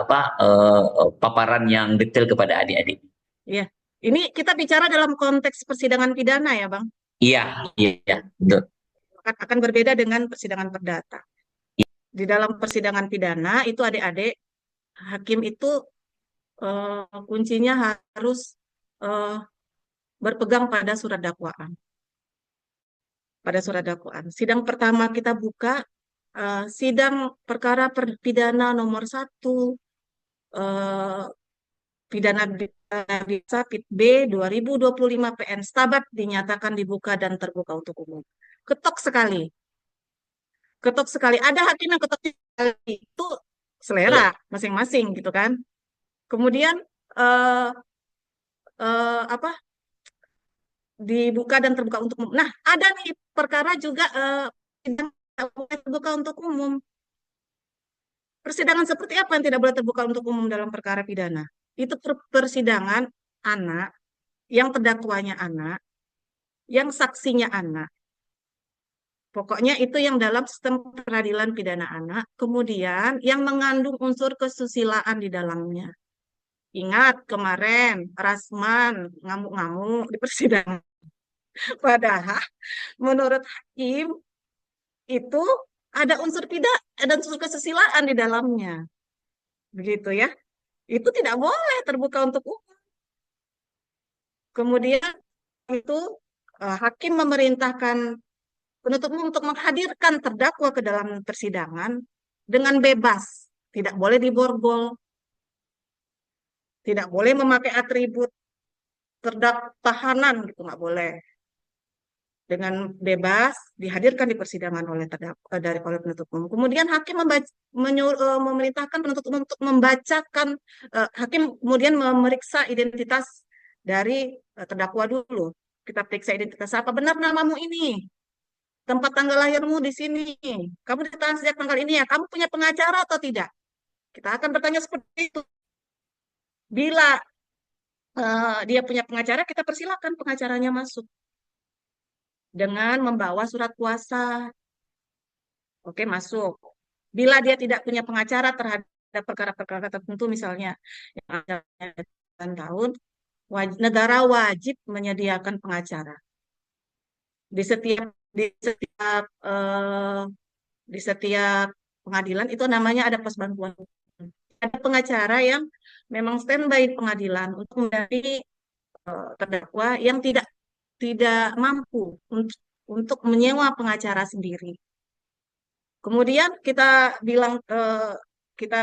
paparan yang detail kepada adik-adik. Ya, ini kita bicara dalam konteks persidangan pidana ya, Bang. Iya, iya, betul. Akan berbeda dengan persidangan perdata. Di dalam persidangan pidana itu adik-adik, hakim itu kuncinya harus berpegang pada surat dakwaan. Pada surat dakwaan. Sidang pertama kita buka sidang perkara pidana nomor 1 pidana biasa PIT B 2025 PN Stabat dinyatakan dibuka dan terbuka untuk umum. Ketok sekali. Ketok sekali. Ada hakim yang ketok sekali itu selera masing-masing gitu kan. Kemudian apa dibuka dan terbuka untuk umum. Nah, ada nih perkara juga sidang terbuka untuk umum. Persidangan seperti apa yang tidak boleh terbuka untuk umum dalam perkara pidana? Itu persidangan anak, yang terdakwanya anak, yang saksinya anak. Pokoknya itu yang dalam sistem peradilan pidana anak, kemudian yang mengandung unsur kesusilaan di dalamnya. Ingat kemarin Rasman ngamuk-ngamuk di persidangan. Padahal menurut hakim itu ada unsur pidana, ada unsur kesusilaan di dalamnya. Begitu ya. Itu tidak boleh terbuka untuk umum. Kemudian itu hakim memerintahkan penuntut umum untuk menghadirkan terdakwa ke dalam persidangan dengan bebas, tidak boleh diborgol, tidak boleh memakai atribut tahanan gitu, nggak boleh. Dengan bebas dihadirkan di persidangan oleh oleh penuntut umum. Kemudian hakim memerintahkan penuntut umum untuk membacakan, hakim kemudian memeriksa identitas dari terdakwa dulu. Kita periksa identitas, apa benar namamu ini, tempat tanggal lahirmu di sini, kamu ditahan sejak tanggal ini ya, kamu punya pengacara atau tidak? Kita akan bertanya seperti itu. Bila dia punya pengacara, kita persilakan pengacaranya masuk dengan membawa surat kuasa. Oke, masuk. Bila dia tidak punya pengacara terhadap perkara-perkara tertentu, misalnya yang ada 9 tahun, negara wajib menyediakan pengacara di setiap pengadilan. Itu namanya ada pos bantuan. Ada pengacara yang memang standby pengadilan untuk mendampingi terdakwa yang tidak mampu untuk menyewa pengacara sendiri. Kemudian kita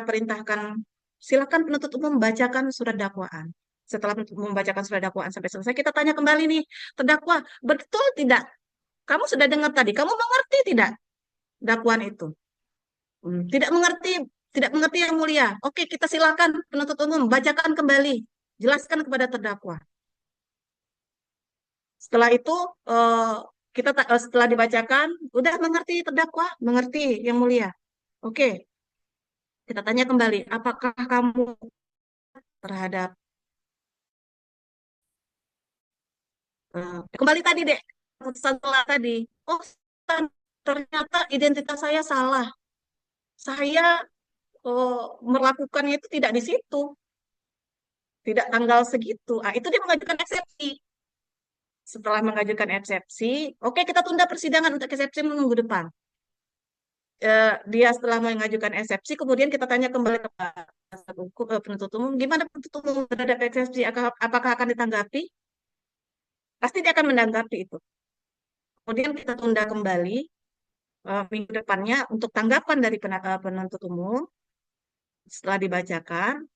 perintahkan, silakan penuntut umum membacakan surat dakwaan. Setelah penuntut umum membacakan surat dakwaan sampai selesai, kita tanya kembali nih, terdakwa, betul tidak? Kamu sudah dengar tadi, kamu mengerti tidak dakwaan itu? Tidak mengerti, tidak mengerti yang mulia. Oke, kita silakan penuntut umum bacakan kembali, jelaskan kepada terdakwa. Setelah itu setelah dibacakan, udah mengerti terdakwa, mengerti yang mulia. Oke, kita tanya kembali, apakah kamu terhadap kembali tadi deh, putusan tadi. Oh, ternyata identitas saya salah. Saya melakukannya itu tidak di situ. tidak tanggal segitu. Itu dia mengajukan eksepsi. Setelah mengajukan eksepsi, oke kita tunda persidangan untuk eksepsi minggu depan. Dia setelah mengajukan eksepsi, kemudian kita tanya kembali kepada penuntut umum, gimana penuntut umum terhadap eksepsi, apakah akan ditanggapi? Pasti dia akan menanggapi itu. Kemudian kita tunda kembali minggu depannya untuk tanggapan dari penuntut umum. Setelah dibacakan,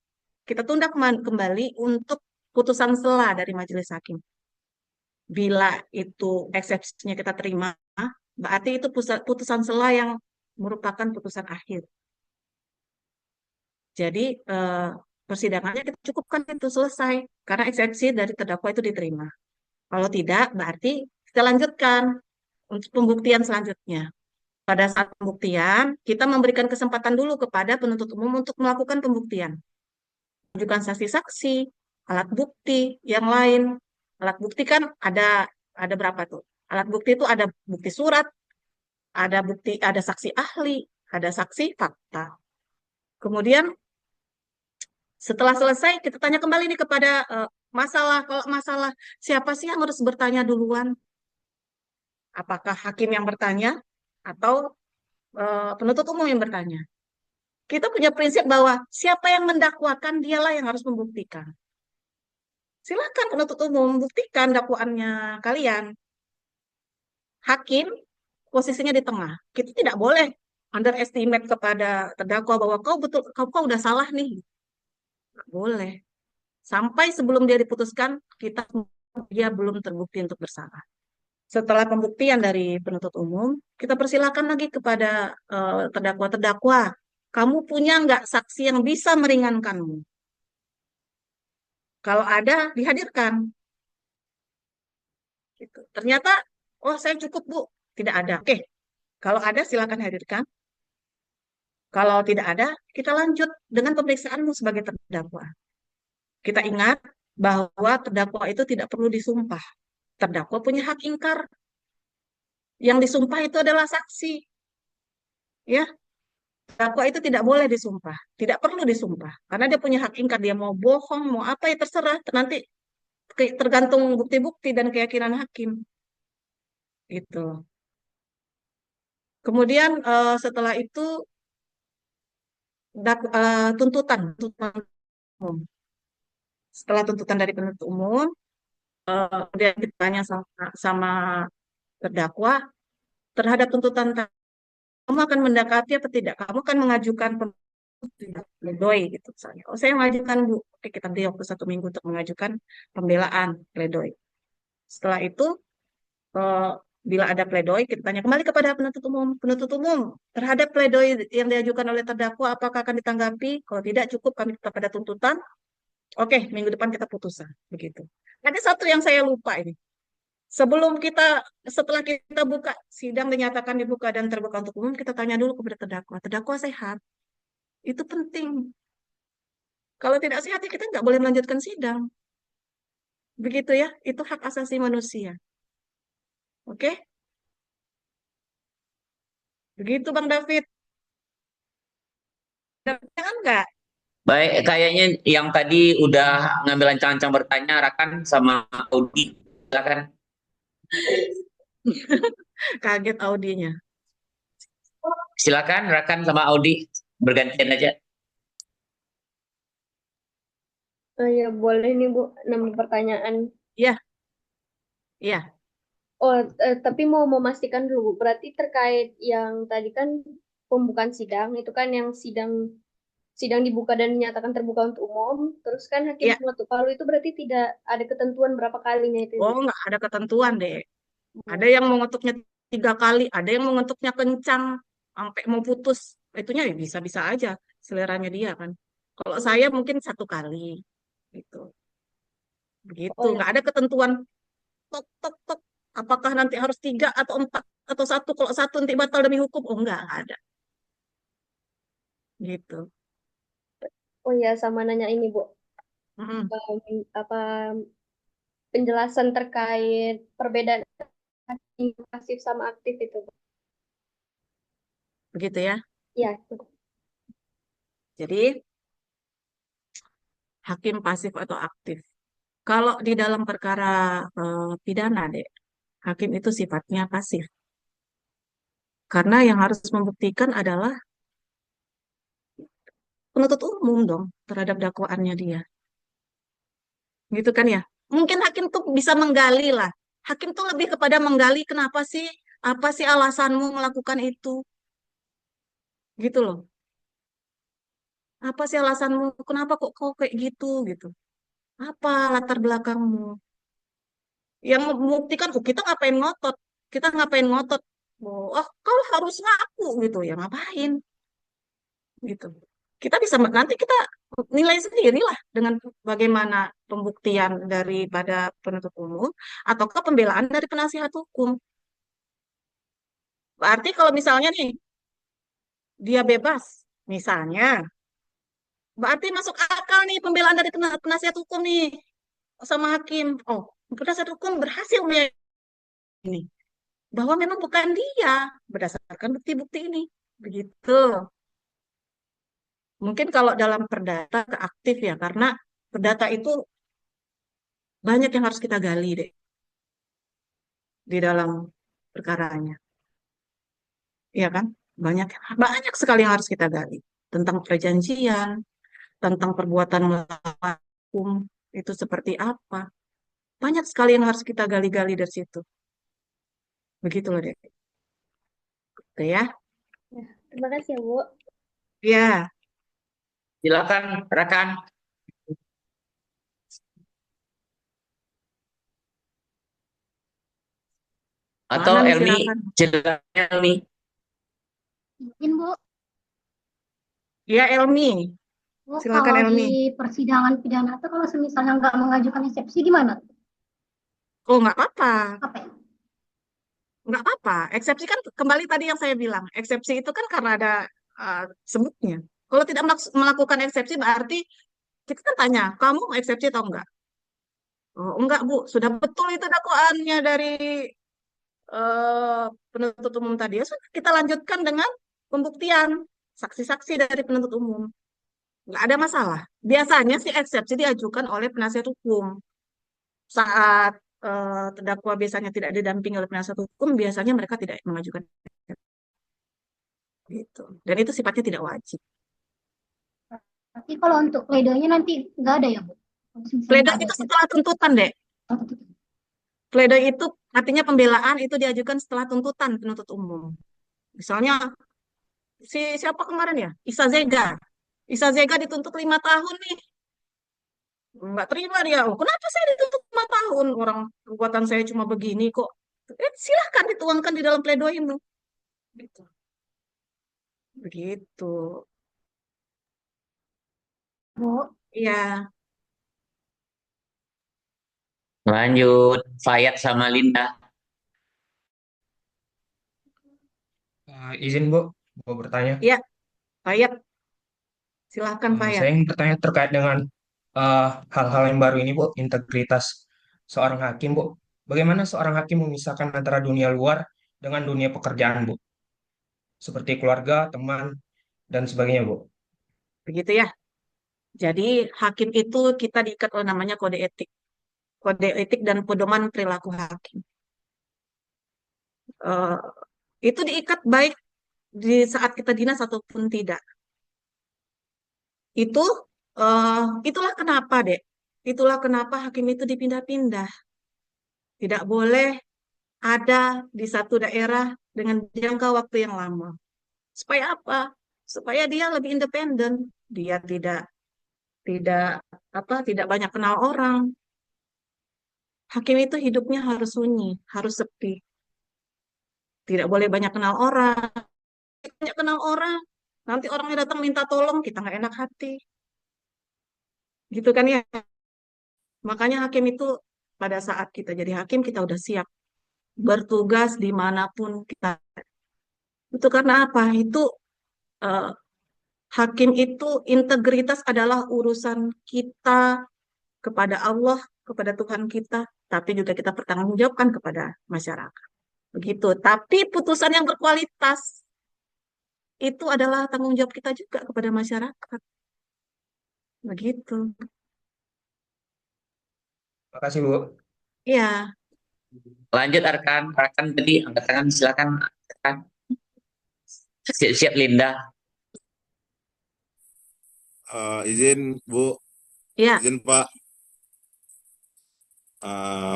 kita tunda kembali untuk putusan sela dari majelis hakim. Bila itu eksepsinya kita terima, berarti itu putusan sela yang merupakan putusan akhir. Jadi persidangannya kita cukupkan itu selesai karena eksepsi dari terdakwa itu diterima. Kalau tidak, berarti kita lanjutkan untuk pembuktian selanjutnya. Pada saat pembuktian, kita memberikan kesempatan dulu kepada penuntut umum untuk melakukan pembuktian. Menunjukkan saksi-saksi, alat bukti yang lain. Alat bukti kan ada berapa tuh? Alat bukti itu ada bukti surat, ada saksi ahli, ada saksi fakta. Kemudian setelah selesai kita tanya kembali nih kepada kalau masalah siapa sih yang harus bertanya duluan? Apakah hakim yang bertanya atau penuntut umum yang bertanya? Kita punya prinsip bahwa siapa yang mendakwakan dialah yang harus membuktikan. Silakan penuntut umum buktikan dakwaannya kalian. Hakim posisinya di tengah. Kita tidak boleh underestimate kepada terdakwa bahwa kau udah salah nih. Nggak boleh. Sampai sebelum dia diputuskan, dia belum terbukti untuk bersalah. Setelah pembuktian dari penuntut umum, kita persilakan lagi kepada terdakwa. Kamu punya nggak saksi yang bisa meringankanmu? Kalau ada, dihadirkan. Gitu. Ternyata, oh saya cukup Bu, tidak ada. Oke, kalau ada silakan hadirkan. Kalau tidak ada, kita lanjut dengan pemeriksaanmu sebagai terdakwa. Kita ingat bahwa terdakwa itu tidak perlu disumpah. Terdakwa punya hak ingkar. Yang disumpah itu adalah saksi. Ya, terdakwa itu tidak boleh disumpah, tidak perlu disumpah, karena dia punya hak ingkar. Dia mau bohong, mau apa ya terserah. Nanti tergantung bukti-bukti dan keyakinan hakim. Gitu. Kemudian setelah itu tuntutan umum. Setelah tuntutan dari penuntut umum, kemudian ditanya sama terdakwa terhadap tuntutan kamu akan mendekati atau tidak? Kamu akan mengajukan pledoi gitu misalnya. Oh saya mengajukan Bu, oke kita beri waktu 1 minggu untuk mengajukan pembelaan pledoi. Setelah itu eh, bila ada pledoi kita tanya kembali kepada penuntut umum. Penuntut umum terhadap pledoi yang diajukan oleh terdakwa apakah akan ditanggapi? Kalau tidak cukup kami tetap pada tuntutan. Oke, minggu depan kita putusan begitu. Ada satu yang saya lupa ini. Setelah kita buka sidang dinyatakan dibuka dan terbuka untuk umum, kita tanya dulu kepada terdakwa. Terdakwa sehat? Itu penting. Kalau tidak sehat, ya kita nggak boleh melanjutkan sidang. Begitu ya, itu hak asasi manusia. Oke? Begitu Bang David. Jangan nggak? Baik, kayaknya yang tadi udah ngambil ancang-ancang bertanya, Rakan sama Audi. Silakan. Kaget audinya. Silakan, Rakan sama Audi. Bergantian aja. Ya boleh nih Bu, nambah pertanyaan. Iya, iya. Oh, tapi mau memastikan dulu, Bu. Berarti terkait yang tadi kan pembukaan sidang, itu kan yang sidang dibuka dan dinyatakan terbuka untuk umum, terus kan hakim Iya. mengetuk palu itu berarti tidak ada ketentuan berapa kalinya itu, Bu? Oh, nggak ada ketentuan deh. Ada yang mengetuknya 3 kali, ada yang mengetuknya kencang sampai mau putus. Itunya ya bisa-bisa aja, seleranya dia kan. Kalau saya mungkin 1 kali, gitu. Begitu, Oh ya, nggak ada ketentuan tok tok tok. Apakah nanti harus 3 atau 4 atau 1? Kalau 1 nanti batal demi hukum, oh nggak ada. Gitu. oh ya, sama nanya ini Bu. Mm-mm. Apa penjelasan terkait perbedaan pasif sama aktif itu, Bu? Begitu ya. Iya, Jadi hakim pasif atau aktif. Kalau di dalam perkara pidana, Dek, hakim itu sifatnya pasif. Karena yang harus membuktikan adalah penuntut umum dong terhadap dakwaannya dia. Gitu kan ya? Mungkin hakim tuh bisa menggali lah. Hakim tuh lebih kepada menggali kenapa sih, apa sih alasanmu melakukan itu? Gitu loh. Apa sih alasanmu? Kenapa kok kau kayak gitu gitu? Apa latar belakangmu? Yang membuktikan, oh kita ngapain ngotot? Kita ngapain ngotot? Oh, kau harus ngaku gitu ya, ngapain? Gitu. Kita bisa nanti kita nilai sendiri lah dengan bagaimana pembuktian daripada penuntut umum ataukah pembelaan dari penasihat hukum. Berarti kalau misalnya nih dia bebas, misalnya, berarti masuk akal nih pembelaan dari penasihat hukum nih sama hakim. Oh, penasihat hukum berhasil ini bahwa memang bukan dia berdasarkan bukti-bukti ini. Begitu. Mungkin kalau dalam perdata ke aktif ya, karena perdata itu banyak yang harus kita gali deh di dalam perkaranya. Iya kan? Banyak banyak sekali yang harus kita gali tentang perjanjian, tentang perbuatan melawan hukum itu seperti apa. Banyak sekali yang harus kita gali-gali dari situ. Begitu loh, Dek. Oke ya. Terima kasih ya, Bu. Ya, Silakan rekan atau mana nih Elmi, silakan. silakan Elmi. Mungkin Bu, Ya, Elmi. Bu Silakan kalau Elmi. di persidangan pidana itu kalau misalnya nggak mengajukan eksepsi gimana? Oh, nggak apa-apa. Apa ya? Nggak apa-apa. Eksepsi kan kembali tadi yang saya bilang. Eksepsi itu kan karena ada sebutnya. Kalau tidak melakukan eksepsi berarti kita kan tanya, kamu eksepsi atau enggak? Oh, enggak, Bu. Sudah betul itu dakwaannya dari penuntut umum tadi. Ya, sudah kita lanjutkan dengan pembuktian saksi-saksi dari penuntut umum. Nggak ada masalah. Biasanya sih eksepsi diajukan oleh penasihat hukum. Saat terdakwa biasanya tidak didampingi oleh penasihat hukum, biasanya mereka tidak mengajukan gitu. Dan itu sifatnya tidak wajib. Tapi kalau untuk pledoinya nanti nggak ada ya Bu? Kalau misalnya Pledoi nggak ada itu eksepsi. setelah tuntutan, Dek. Pledoi itu artinya pembelaan itu diajukan setelah tuntutan penuntut umum. Misalnya siapa kemarin ya? Isa Zega. Isa Zega dituntut 5 tahun nih. Nggak terima dia. Oh, kenapa saya dituntut 5 tahun? Orang perbuatan saya cuma begini kok. Silahkan dituangkan di dalam pledoimu. Gitu. Begitu. Bu, Iya. Lanjut, Fayat sama Linda. Izin Bu, mau bertanya. Iya, Payet. Silahkan, Payet. Saya ingin bertanya terkait dengan hal-hal yang baru ini Bu, integritas seorang hakim Bu. Bagaimana seorang hakim memisahkan antara dunia luar dengan dunia pekerjaan Bu? Seperti keluarga, teman, dan sebagainya Bu. Begitu ya. Jadi, hakim itu kita diikat oleh namanya kode etik. Kode etik dan pedoman perilaku hakim. Eh, itu diikat baik di saat kita dinas ataupun tidak. Itu itulah kenapa, Dek. Itulah kenapa hakim itu dipindah-pindah. Tidak boleh ada di satu daerah dengan jangka waktu yang lama. Supaya apa? Supaya dia lebih independen. Dia tidak tidak banyak kenal orang. Hakim itu hidupnya harus sunyi, harus sepi. Tidak boleh banyak kenal orang. Banyak kenal orang. Nanti orangnya datang minta tolong, kita nggak enak hati. Gitu kan ya. Makanya hakim itu pada saat kita jadi hakim, kita udah siap bertugas dimanapun kita. Itu karena apa? Itu eh, hakim itu integritas adalah urusan kita kepada Allah, kepada Tuhan kita, tapi juga kita pertanggungjawabkan kepada masyarakat. Begitu. Tapi putusan yang berkualitas itu adalah tanggung jawab kita juga kepada masyarakat. Begitu. Makasih, Bu. Iya, Lanjut Arkan, Arkan tadi angkat tangan silakan. Arkan. Siap-siap Linda. Izin Bu, iya, izin Pak.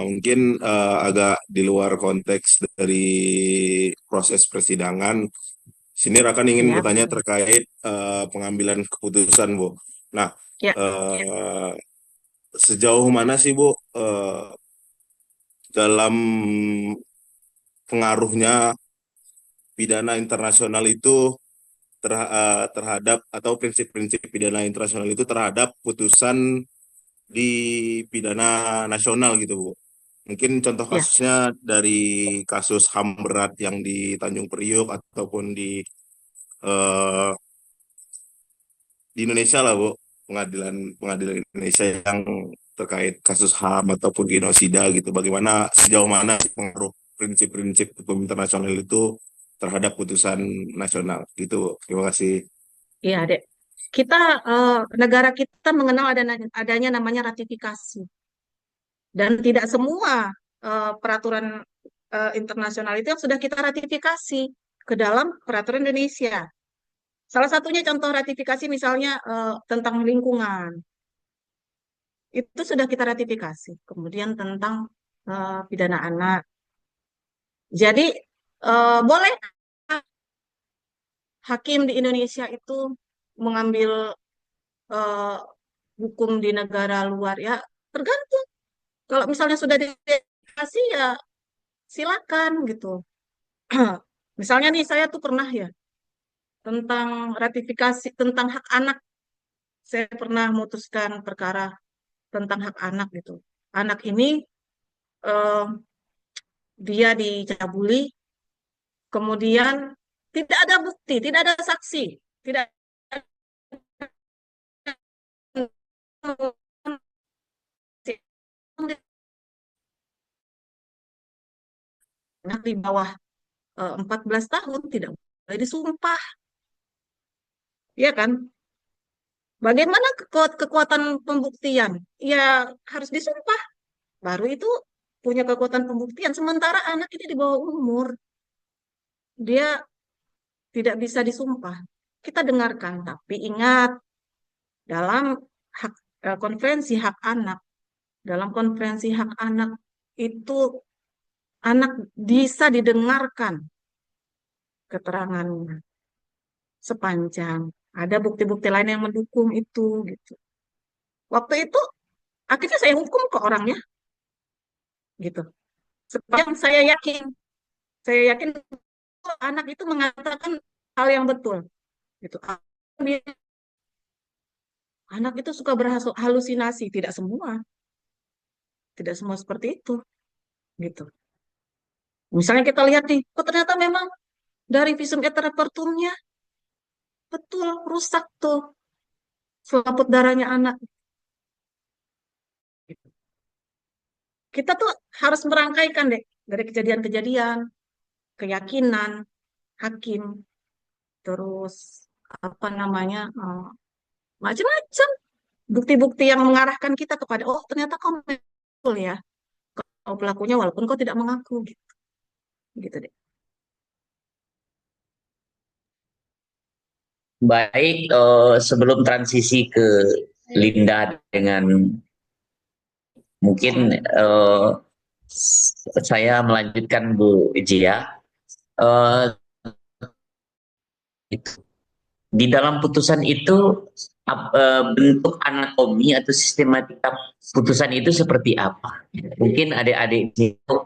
Mungkin agak di luar konteks dari proses persidangan. Sini Rakan ingin iya bertanya betul. terkait pengambilan keputusan, Bu. Nah, Iya, sejauh mana sih Bu dalam pengaruhnya pidana internasional itu terhadap atau prinsip-prinsip pidana internasional itu terhadap putusan di pidana nasional gitu, Bu. Mungkin contoh iya, kasusnya dari kasus HAM berat yang di Tanjung Priok ataupun eh, di Indonesia lah, Bu. Pengadilan pengadilan Indonesia yang terkait kasus HAM ataupun genosida gitu. Bagaimana sejauh mana sih pengaruh prinsip-prinsip hukum internasional itu terhadap putusan nasional gitu, Bu. Terima kasih. iya, Dek. Kita, negara kita mengenal adanya namanya ratifikasi. Dan tidak semua peraturan internasional itu yang sudah kita ratifikasi ke dalam peraturan Indonesia. Salah satunya contoh ratifikasi misalnya tentang lingkungan. Itu sudah kita ratifikasi. Kemudian tentang pidana anak. Jadi boleh hakim di Indonesia itu mengambil eh, hukum di negara luar ya tergantung. Kalau misalnya sudah dikasih ya silakan gitu. Misalnya nih saya tuh pernah ya tentang ratifikasi tentang hak anak. Saya pernah memutuskan perkara tentang hak anak gitu. Anak ini eh, dia dicabuli, kemudian tidak ada bukti, tidak ada saksi, tidak ada anak di bawah 14 tahun tidak boleh disumpah, ya kan? Bagaimana kekuatan pembuktian? Ya harus disumpah, baru itu punya kekuatan pembuktian. Sementara anak ini di bawah umur, dia tidak bisa disumpah. Kita dengarkan, tapi ingat dalam konvensi hak anak, dalam konvensi hak anak itu anak bisa didengarkan keterangannya sepanjang ada bukti-bukti lain yang mendukung itu gitu. Waktu itu akhirnya saya hukum ke orangnya gitu. Sepanjang saya yakin anak itu mengatakan hal yang betul gitu. Anak itu suka berhalusinasi, tidak semua seperti itu gitu. Misalnya kita lihat nih, kok ternyata memang dari visum et repertumnya betul rusak tuh selaput darahnya anak. Kita tuh harus merangkaikan deh dari kejadian-kejadian, keyakinan hakim, terus apa namanya macam-macam bukti-bukti yang mengarahkan kita kepada oh ternyata kau betul ya, kau pelakunya walaupun kau tidak mengaku gitu, gitu deh. Baik, sebelum transisi ke Linda dengan mungkin saya melanjutkan Bu Jia. Eh, di dalam putusan itu bentuk anatomi atau sistematika putusan itu seperti apa? Mungkin adik-adik itu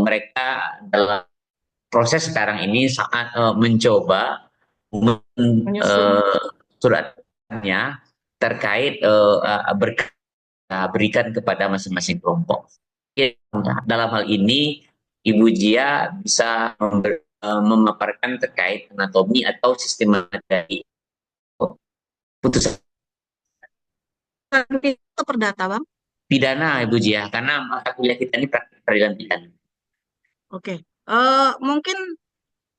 mereka dalam proses sekarang ini saat mencoba Menyusun suratnya terkait berikan kepada masing-masing kelompok. Dalam hal ini Ibu Jia bisa memaparkan terkait anatomi atau sistematika dari putusan itu perdata bang. pidana Ibu Jia karena mata kuliah kita ini praktik peradilan pidana. Oke, mungkin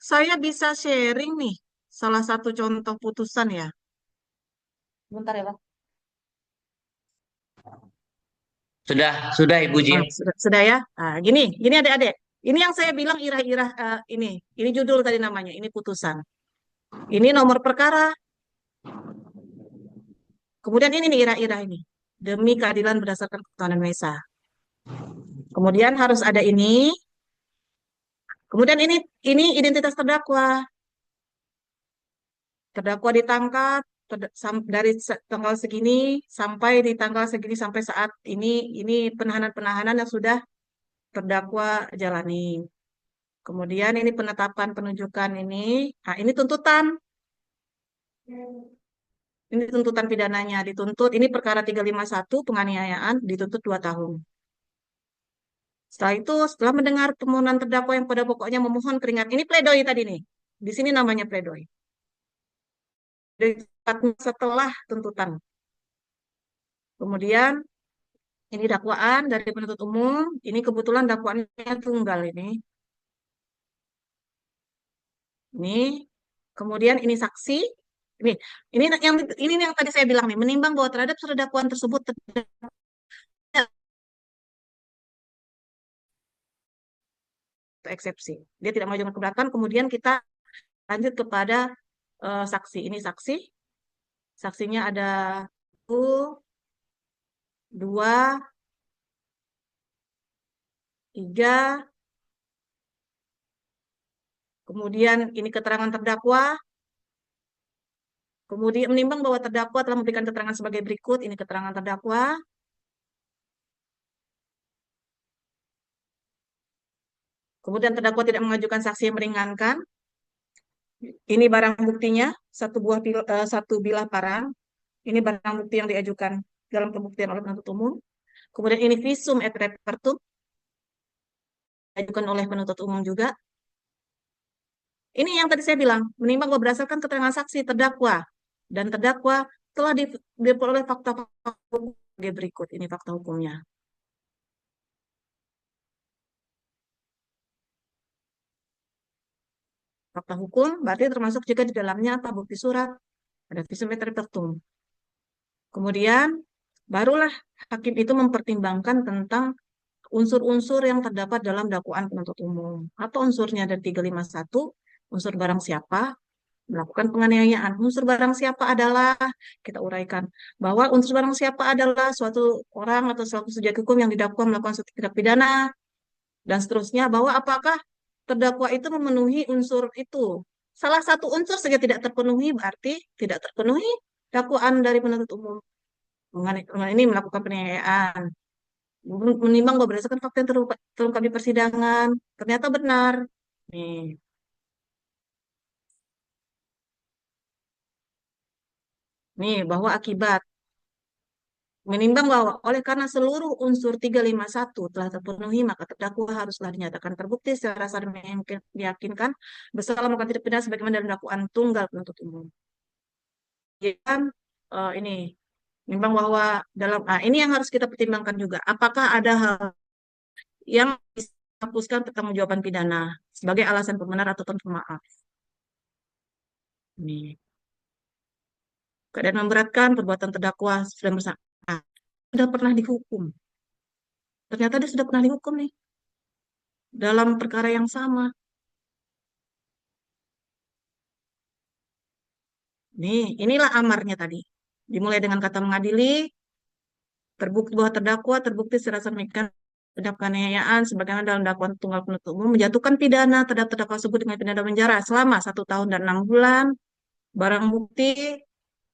saya bisa sharing nih salah satu contoh putusan ya. Bentar ya bang. Sudah Ibu Oh, Jia. sudah ya. Nah, gini adik-adik. Ini yang saya bilang irah-irah ini judul tadi namanya. Ini putusan. Ini nomor perkara. Kemudian ini nih irah-irah ini. Demi keadilan berdasarkan ketuhanan Maha Esa. Kemudian harus ada ini. Kemudian ini identitas terdakwa. Terdakwa ditangkap dari tanggal segini sampai di tanggal segini sampai saat ini penahanan-penahanan yang sudah terdakwa jalani. Kemudian ini penetapan penunjukan ini. Nah, ini tuntutan. Ini tuntutan pidananya dituntut. Ini perkara 351 penganiayaan dituntut 2 tahun. Setelah itu, setelah mendengar permohonan terdakwa yang pada pokoknya memohon keringat. Ini pledoi tadi nih. Di sini namanya pledoi. Setelah tuntutan. Kemudian ini dakwaan dari penuntut umum. Ini kebetulan dakwaannya tunggal ini. Ini. Kemudian ini saksi. Ini yang tadi saya bilang nih, menimbang bahwa terhadap surat dakwaan tersebut eksepsi. Dia tidak mengajukan keberatan, kemudian kita lanjut kepada saksi. Ini saksi. Saksinya ada 1, 2, 3. Kemudian ini keterangan terdakwa. Kemudian menimbang bahwa terdakwa telah memberikan keterangan sebagai berikut. Ini keterangan terdakwa. Kemudian terdakwa tidak mengajukan saksi yang meringankan. Ini barang buktinya, satu bilah parang. Ini barang bukti yang diajukan dalam pembuktian oleh penuntut umum. Kemudian ini visum et repertum, diajukan oleh penuntut umum juga. Ini yang tadi saya bilang, menimbang bahwa berdasarkan keterangan saksi terdakwa dan terdakwa telah diperoleh fakta hukum berikut. Ini fakta hukumnya. Fakta hukum berarti termasuk juga di dalamnya apa? Bukti surat, ada visum et repertum. Kemudian barulah hakim itu mempertimbangkan tentang unsur-unsur yang terdapat dalam dakwaan penuntut umum. Apa unsurnya dari 351? Unsur barang siapa melakukan penganiayaan. Unsur barang siapa adalah, kita uraikan, bahwa unsur barang siapa adalah suatu orang atau suatu subjek hukum yang didakwa melakukan suatu tindak pidana, dan seterusnya, bahwa apakah terdakwa itu memenuhi unsur itu. Salah satu unsur saja tidak terpenuhi, berarti tidak terpenuhi dakwaan dari penuntut umum. Ini melakukan penganiayaan. Menimbang bahwa berdasarkan fakta yang terungkap di persidangan, ternyata benar. Nih. Nih, bahwa akibat menimbang bahwa oleh karena seluruh unsur 351 telah terpenuhi, maka terdakwa haruslah dinyatakan terbukti secara sah dan meyakinkan bersalah melakukan tindak pidana sebagaimana dalam dakwaan tunggal penuntut umum. Dan ini menimbang bahwa dalam ini yang harus kita pertimbangkan juga, apakah ada hal yang bisa menghapuskan pertanggungjawaban pidana sebagai alasan pembenar ataupun pemaaf. Ini keadaan memberatkan perbuatan terdakwa sudah bersangkutan sudah pernah dihukum. Ternyata dia sudah pernah dihukum nih dalam perkara yang sama. Nih, inilah amarnya tadi. Dimulai dengan kata mengadili, terbukti bahwa terdakwa terbukti secara signifikan tindak penganiayaan sebagaimana dalam dakwaan tunggal penuntut umum menjatuhkan pidana terhadap terdakwa tersebut dengan pidana penjara selama 1 tahun dan 6 bulan. Barang bukti,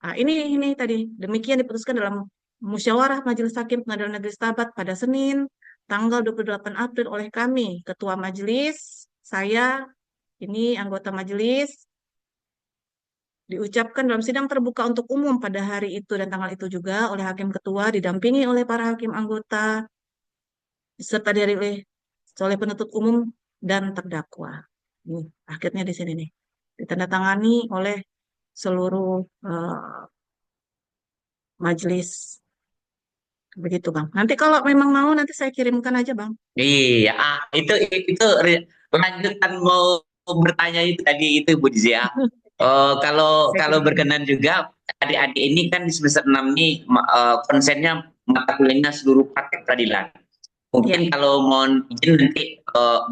ini tadi demikian diputuskan dalam musyawarah Majelis Hakim Pengadilan Negeri Stabat pada Senin tanggal 28 April oleh kami, Ketua Majelis, saya, ini anggota majelis, diucapkan dalam sidang terbuka untuk umum pada hari itu dan tanggal itu juga oleh Hakim Ketua, didampingi oleh para hakim anggota, serta dihadiri oleh penuntut umum dan terdakwa. Nih, akhirnya di sini nih, ditandatangani oleh seluruh majelis. Begitu Bang. Nanti kalau memang mau nanti saya kirimkan aja Bang. Iya, itu lanjutan mau bertanya itu tadi itu Bu Zia. Kalau berkenan juga adik-adik ini kan di semester 6 nih konsennya mata kuliahnya seluruh praktek peradilan. Mungkin kalau mohon izin nanti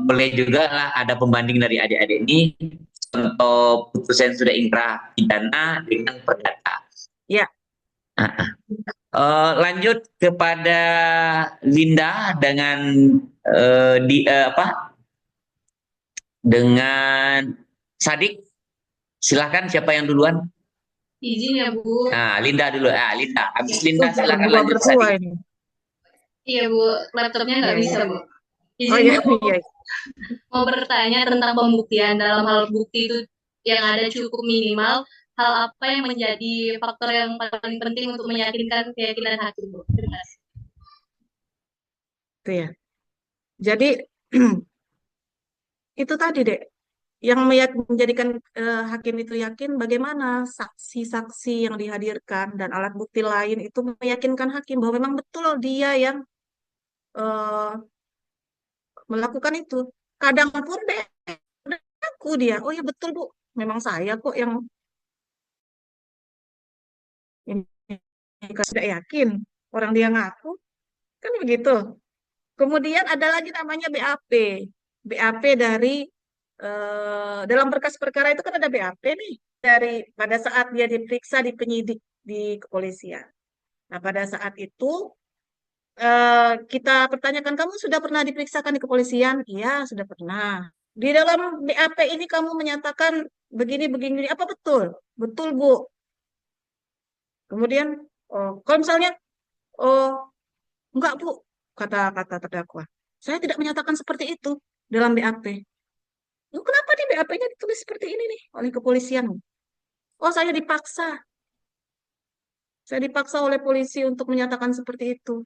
boleh juga lah ada pembanding dari adik-adik ini contoh putusan sudah inkrah pidana dengan perdata. Ya. Lanjut kepada Linda dengan dengan Sadik. Silahkan siapa yang duluan? Izin ya Bu. Nah, Linda dulu. Linda. Habis Linda silakan Berdua lanjut berdua Sadik. ini. Iya Bu, laptopnya nggak bisa Bu. Oh Izin iya, Bu, iya. mau bertanya tentang pembuktian. Dalam hal bukti itu yang ada cukup minimal, hal apa yang menjadi faktor yang paling penting untuk meyakinkan keyakinan hakim Bu? Terima kasih. Itu ya. Jadi itu tadi dek, yang menjadikan hakim itu yakin bagaimana saksi-saksi yang dihadirkan dan alat bukti lain itu meyakinkan hakim bahwa memang betul dia yang melakukan itu. Kadang pun dek, aku dia, oh ya betul Bu, memang saya kok yang ini tidak yakin, orang dia ngaku, kan begitu. Kemudian ada lagi namanya BAP. BAP dari dalam berkas perkara itu kan ada BAP nih dari pada saat dia diperiksa di penyidik di kepolisian. Nah, pada saat itu kita pertanyakan, kamu sudah pernah diperiksakan di kepolisian? Iya, sudah pernah. Di dalam BAP ini kamu menyatakan begini, begini, apa betul? Betul, Bu. Kemudian, kalau misalnya, enggak, Bu, kata terdakwa. Saya tidak menyatakan seperti itu dalam BAP. Kenapa di BAP-nya ditulis seperti ini nih oleh kepolisian? Oh, saya dipaksa. Saya dipaksa oleh polisi untuk menyatakan seperti itu.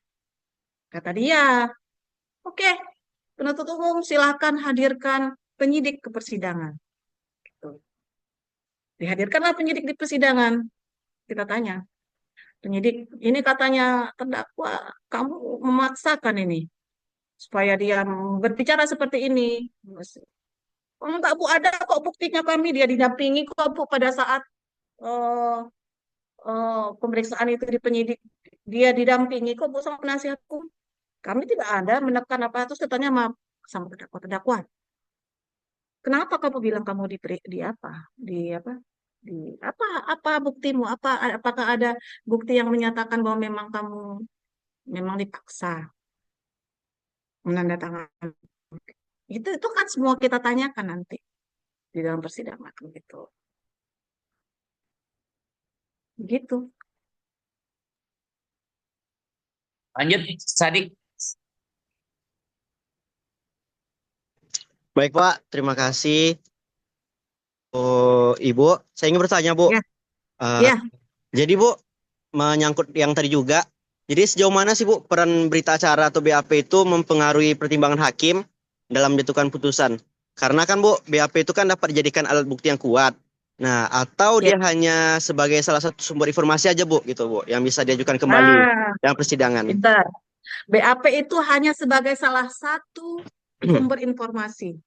Kata dia, oke, penuntut umum silahkan hadirkan penyidik ke persidangan. Gitu. Dihadirkanlah penyidik di persidangan. Kita tanya, penyidik, ini katanya terdakwa, kamu memaksakan ini supaya dia berbicara seperti ini. Oh, enggak Bu, ada kok buktinya, kami dia didampingi kok Bu pada saat pemeriksaan itu di penyidik, dia didampingi kok Bu sama penasihat hukum. Kami tidak ada menekan apa, terus katanya sama terdakwa. Kenapa kamu bilang kamu di apa buktimu, apakah ada bukti yang menyatakan bahwa memang kamu memang dipaksa menandatangani? Itu kan semua kita tanyakan nanti di dalam persidangan gitu. Begitu. Lanjut Sadik. Baik Pak, terima kasih. Ibu, saya ingin bertanya Bu. Ya. Jadi Bu, menyangkut yang tadi juga, jadi sejauh mana sih Bu peran berita acara atau BAP itu mempengaruhi pertimbangan hakim dalam menjatuhkan putusan? Karena kan Bu, BAP itu kan dapat dijadikan alat bukti yang kuat. Nah, atau dia hanya sebagai salah satu sumber informasi aja Bu, gitu Bu, yang bisa diajukan kembali dalam persidangan. Bentar. BAP itu hanya sebagai salah satu sumber informasi.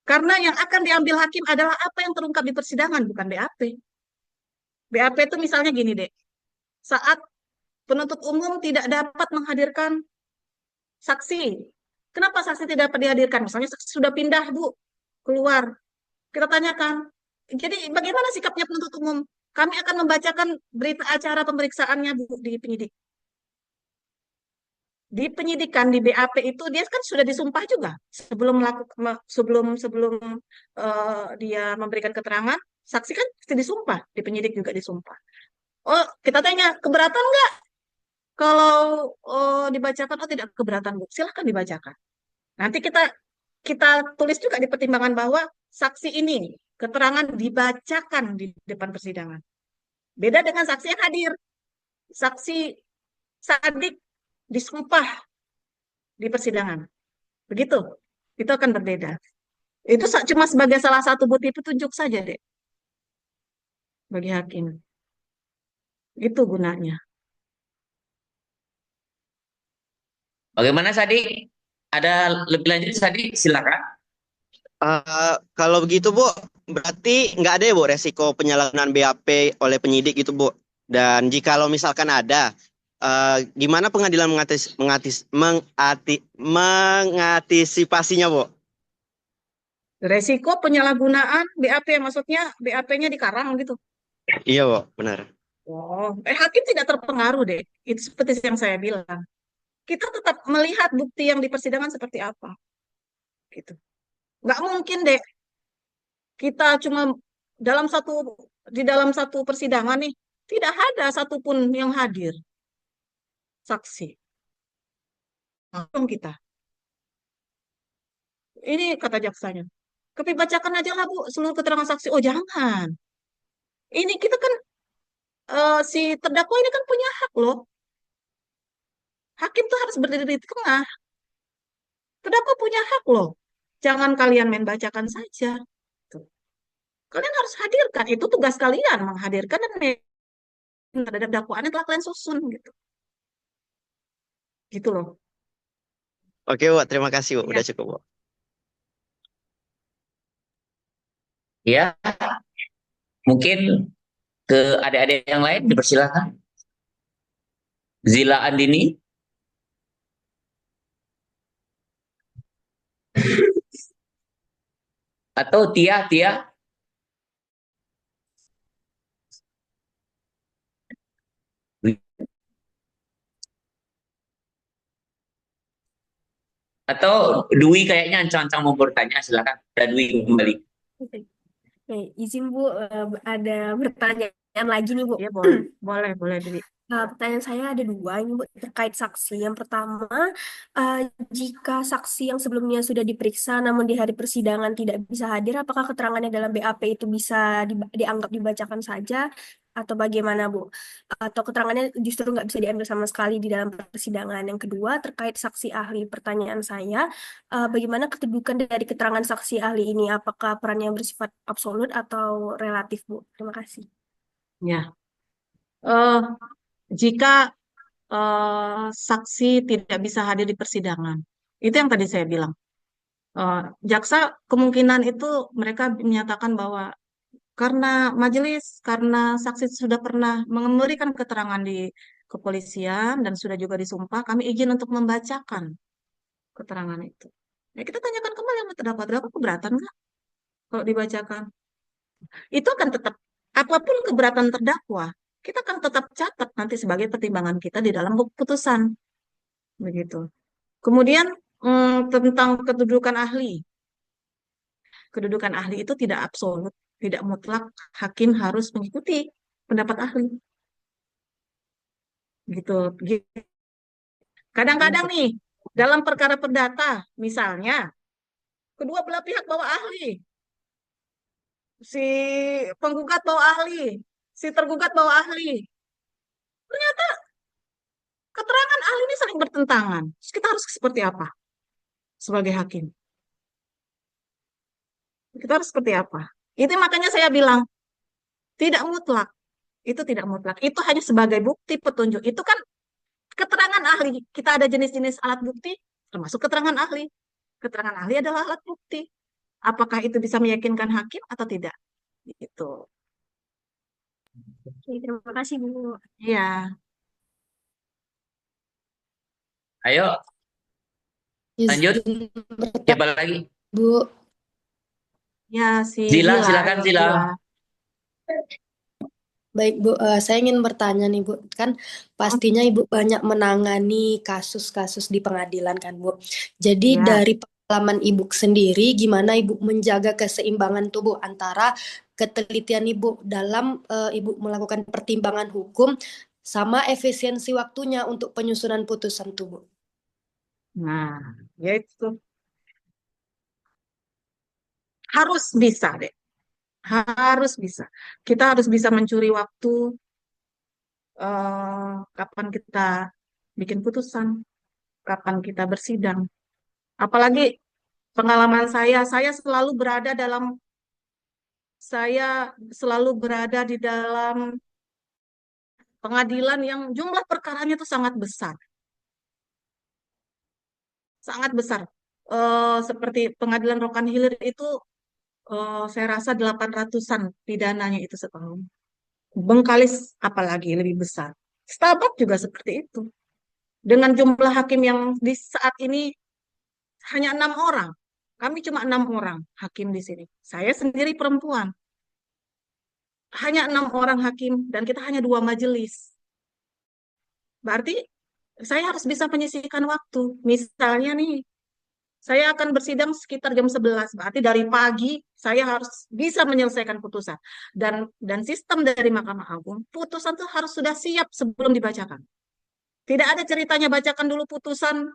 Karena yang akan diambil hakim adalah apa yang terungkap di persidangan, bukan BAP. BAP itu misalnya gini, Dek. Saat penuntut umum tidak dapat menghadirkan saksi. Kenapa saksi tidak dapat dihadirkan? Misalnya saksi sudah pindah, Bu, keluar. Kita tanyakan. Jadi bagaimana sikapnya penuntut umum? Kami akan membacakan berita acara pemeriksaannya, Bu, di penyidik. Di penyidikan di BAP itu dia kan sudah disumpah juga sebelum dia memberikan keterangan, saksi kan pasti disumpah, di penyidik juga disumpah. Oh, kita tanya, keberatan nggak kalau dibacakan? Oh, tidak keberatan Bu, silahkan dibacakan. Nanti kita tulis juga di pertimbangan bahwa saksi ini keterangan dibacakan di depan persidangan. Beda dengan saksi yang hadir. Saksi Sadik disumpah di persidangan. Begitu. Itu akan berbeda. Itu cuma sebagai salah satu bukti petunjuk saja, Dek. Bagi hakim. Itu gunanya. Bagaimana Sadik? Ada lebih lanjut Sadik? Silakan. Kalau begitu Bu, berarti nggak ada ya Bu resiko penyalahgunaan BAP oleh penyidik gitu Bu. Dan jikalau misalkan ada, gimana pengadilan mengantisipasinya, Bu? Resiko penyalahgunaan BAP, maksudnya BAP-nya dikarang gitu. Iya, Bu, benar. Oh, hakim tidak terpengaruh deh. Itu seperti yang saya bilang. Kita tetap melihat bukti yang di persidangan seperti apa, gitu. Nggak mungkin deh kita cuma dalam satu di dalam satu persidangan nih tidak ada satupun yang hadir saksi. Dong kita. Ini kata jaksanya. Kami bacakan aja lah Bu seluruh keterangan saksi. Oh jangan. Ini kita kan si terdakwa ini kan punya hak loh. Hakim tuh harus berdiri di tengah. Terdakwa punya hak loh. Jangan kalian main bacakan saja. Tuh. Kalian harus hadirkan. Itu tugas kalian menghadirkan dan terhadap dakwaan yang telah kalian susun gitu. Gitu loh. Oke, Bu. Terima kasih, Bu. Ya. Udah cukup, Bu. Ya, mungkin ke adik-adik yang lain dipersilakan. Zila Andini. Atau Tia. Atau Dwi kayaknya ancang-ancang mau bertanya, silakan. Ada Dwi kembali. Oke, izin Bu, ada pertanyaan lagi nih Bu. Ya boleh Dwi. Pertanyaan saya ada dua ini Bu, terkait saksi. Yang pertama, jika saksi yang sebelumnya sudah diperiksa namun di hari persidangan tidak bisa hadir, apakah keterangannya dalam BAP itu bisa dianggap dibacakan saja atau bagaimana Bu? Atau keterangannya justru nggak bisa diambil sama sekali di dalam persidangan? Yang kedua, terkait saksi ahli. Pertanyaan saya, bagaimana kedudukan dari keterangan saksi ahli ini? Apakah perannya bersifat absolut atau relatif Bu? Terima kasih. Ya. Eh, jika saksi tidak bisa hadir di persidangan, itu yang tadi saya bilang. Jaksa kemungkinan itu mereka menyatakan bahwa karena saksi sudah pernah memberikan keterangan di kepolisian dan sudah juga disumpah, kami izin untuk membacakan keterangan itu. Ya, kita tanyakan kembali sama terdakwa keberatan nggak kalau dibacakan? Itu akan tetap, apapun keberatan terdakwa, kita akan tetap catat nanti sebagai pertimbangan kita di dalam putusan. Begitu. Kemudian tentang kedudukan ahli. Kedudukan ahli itu tidak absolut, tidak mutlak hakim harus mengikuti pendapat ahli. Gitu. Kadang-kadang nih, dalam perkara perdata, misalnya, kedua belah pihak bawa ahli. Si penggugat bawa ahli, si tergugat bawa ahli. Ternyata keterangan ahli ini saling bertentangan. Terus kita harus seperti apa sebagai hakim? Kita harus seperti apa? Itu makanya saya bilang, tidak mutlak. Itu tidak mutlak. Itu hanya sebagai bukti petunjuk. Itu kan keterangan ahli. Kita ada jenis-jenis alat bukti, termasuk keterangan ahli. Keterangan ahli adalah alat bukti. Apakah itu bisa meyakinkan hakim atau tidak? Gitu. Oke, terima kasih Bu. Iya. Ayo, lanjut. Siapa lagi? Bu. Ya, si Zila, Zila. silakan Zila. Baik Bu, saya ingin bertanya nih Bu, kan pastinya Ibu banyak menangani kasus-kasus di pengadilan kan Bu. Jadi Ya. dari pengalaman Ibu sendiri, gimana Ibu menjaga keseimbangan tuh Bu antara ketelitian Ibu dalam Ibu melakukan pertimbangan hukum sama efisiensi waktunya untuk penyusunan putusan tuh Bu? Nah, ya itu. Harus bisa deh. Harus bisa. Kita harus bisa mencuri waktu kapan kita bikin putusan, kapan kita bersidang. Apalagi pengalaman saya selalu berada di dalam pengadilan yang jumlah perkaranya itu sangat besar. Sangat besar. Seperti pengadilan Rokan Hilir itu saya rasa 800-an pidananya itu setahun. Bengkalis apalagi lebih besar. Starbucks juga seperti itu. Dengan jumlah hakim yang di saat ini hanya 6 orang. Kami cuma 6 orang hakim di sini. Saya sendiri perempuan. Hanya 6 orang hakim dan kita hanya 2 majelis. Berarti saya harus bisa menyisihkan waktu. Misalnya nih, saya akan bersidang sekitar jam 11. Berarti dari pagi saya harus bisa menyelesaikan putusan. Dan sistem dari Mahkamah Agung, putusan itu harus sudah siap sebelum dibacakan. Tidak ada ceritanya bacakan dulu putusan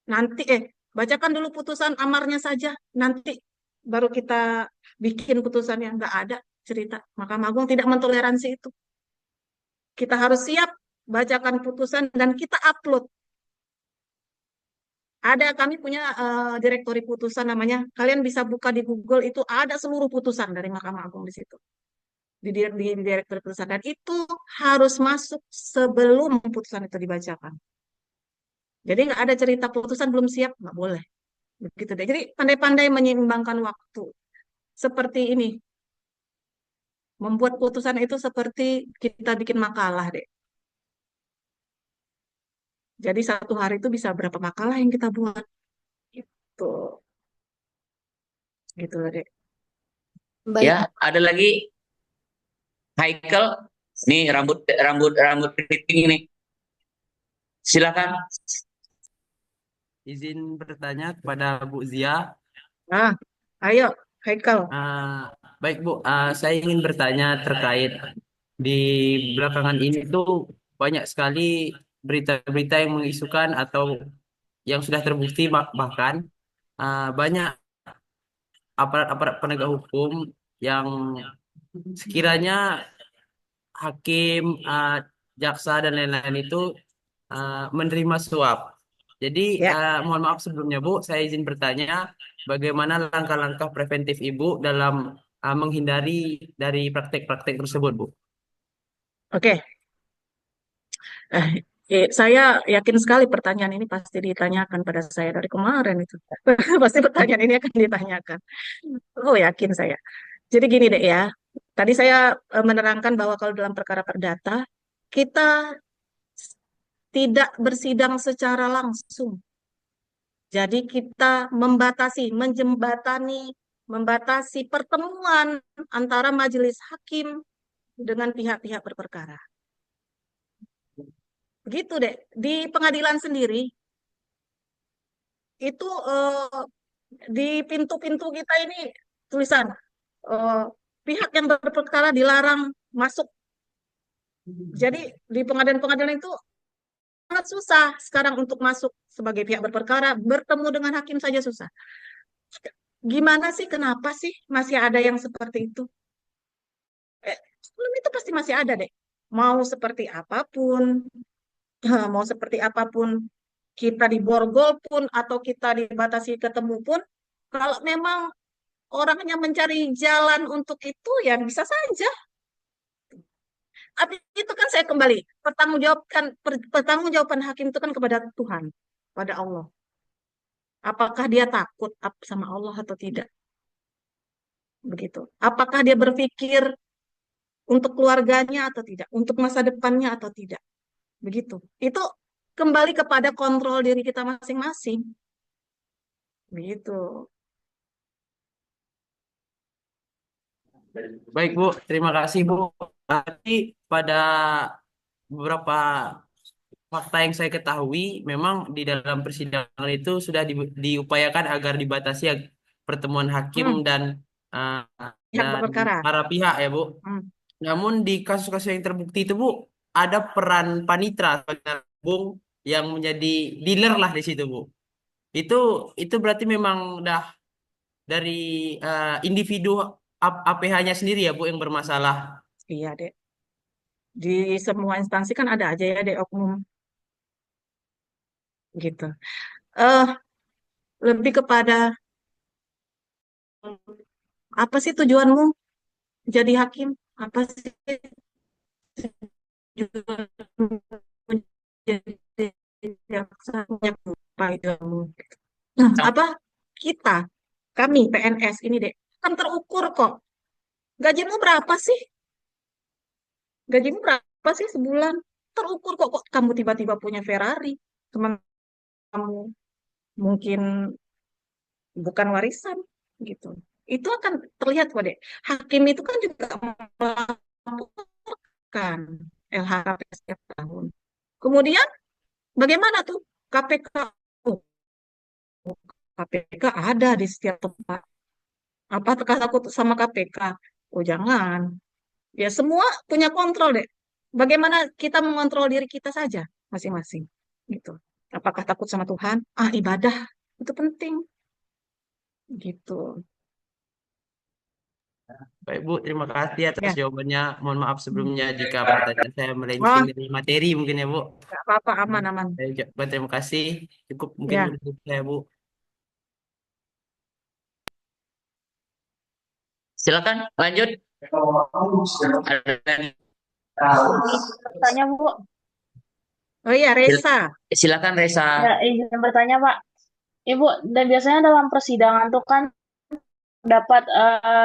nanti bacakan dulu putusan amarnya saja, nanti baru kita bikin putusannya. Nggak ada cerita. Mahkamah Agung tidak mentoleransi itu. Kita harus siap bacakan putusan dan kita upload. Kami punya direktori putusan namanya. Kalian bisa buka di Google, itu ada seluruh putusan dari Mahkamah Agung di situ. Di direktori putusan. Dan itu harus masuk sebelum putusan itu dibacakan. Jadi nggak ada cerita putusan belum siap, nggak boleh. Begitu deh. Jadi pandai-pandai menyeimbangkan waktu. Seperti ini. Membuat putusan itu seperti kita bikin makalah deh. Jadi satu hari itu bisa berapa makalah yang kita buat. Gitu. Gitu loh deh. Baik. Ya, ada lagi Haikal. Nih rambut keriting ini. Silakan. Izin bertanya kepada Bu Zia. Ayo, Haikal. Baik Bu, saya ingin bertanya terkait di belakangan ini tuh banyak sekali berita-berita yang mengisukan atau yang sudah terbukti bahkan banyak aparat-aparat penegak hukum yang sekiranya hakim, jaksa dan lain-lain itu menerima suap. Jadi mohon maaf sebelumnya Bu, saya izin bertanya bagaimana langkah-langkah preventif Ibu dalam menghindari dari praktek-praktek tersebut Bu. Oke. Saya yakin sekali pertanyaan ini pasti ditanyakan pada saya dari kemarin itu. Pasti pertanyaan ini akan ditanyakan. Oh, yakin saya. Jadi gini deh ya. Tadi saya menerangkan bahwa kalau dalam perkara perdata kita tidak bersidang secara langsung. Jadi kita membatasi pertemuan antara majelis hakim dengan pihak-pihak berperkara. Begitu deh. Di pengadilan sendiri, itu di pintu-pintu kita ini tulisan, pihak yang berperkara dilarang masuk. Jadi di pengadilan-pengadilan itu sangat susah sekarang untuk masuk sebagai pihak berperkara, bertemu dengan hakim saja susah. Gimana sih, kenapa sih masih ada yang seperti itu? Sebelum itu pasti masih ada deh. Mau seperti apapun, kita diborgol pun atau kita dibatasi ketemu pun, kalau memang orangnya mencari jalan untuk itu, ya bisa saja. Tapi itu kan saya kembali, pertanggungjawaban hakim itu kan kepada Tuhan, pada Allah. Apakah dia takut sama Allah atau tidak? Begitu. Apakah dia berpikir untuk keluarganya atau tidak, untuk masa depannya atau tidak? Begitu. Itu kembali kepada kontrol diri kita masing-masing. Begitu. Baik Bu, terima kasih Bu. Tadi pada beberapa fakta yang saya ketahui, memang di dalam persidangan itu sudah diupayakan agar dibatasi pertemuan hakim dan para pihak ya Bu. Namun di kasus-kasus yang terbukti itu Bu, ada peran panitra Bung yang menjadi dealer lah di situ Bu. Itu berarti memang udah dari individu APH-nya sendiri ya Bu yang bermasalah. Iya dek. Di semua instansi kan ada aja ya dek oknum. Gitu. Lebih kepada apa sih tujuanmu jadi hakim? Apa sih tujuanmu menjadi jaksa? Apa kami PNS ini dek kan terukur kok. Gajimu berapa sih? Gajimu berapa sih sebulan? terukur kok kamu tiba-tiba punya Ferrari, teman kamu mungkin bukan warisan gitu. Itu akan terlihat kok, Dek. Hakim itu kan juga melaporkan LHKPN setiap tahun. Kemudian bagaimana tuh KPK? Oh, KPK ada di setiap tempat. Apa takut sama KPK? Oh, jangan. Ya semua punya kontrol, Dek. Bagaimana kita mengontrol diri kita saja masing-masing gitu. Apakah takut sama Tuhan? Ah, ibadah itu penting gitu. Baik Bu, terima kasih atas Ya. jawabannya. Mohon maaf sebelumnya jika pertanyaan saya melenceng Wah, dari materi mungkin ya Bu. nggak apa-apa, aman-aman. Saya ucapkan terima kasih. Cukup mungkin Ya. dari saya Bu. Silakan lanjut. Bertanya, Bu. Oh iya, Resa. Silakan Resa. Ya, izin bertanya, Pak. Ibu, dan biasanya dalam persidangan tuh kan dapat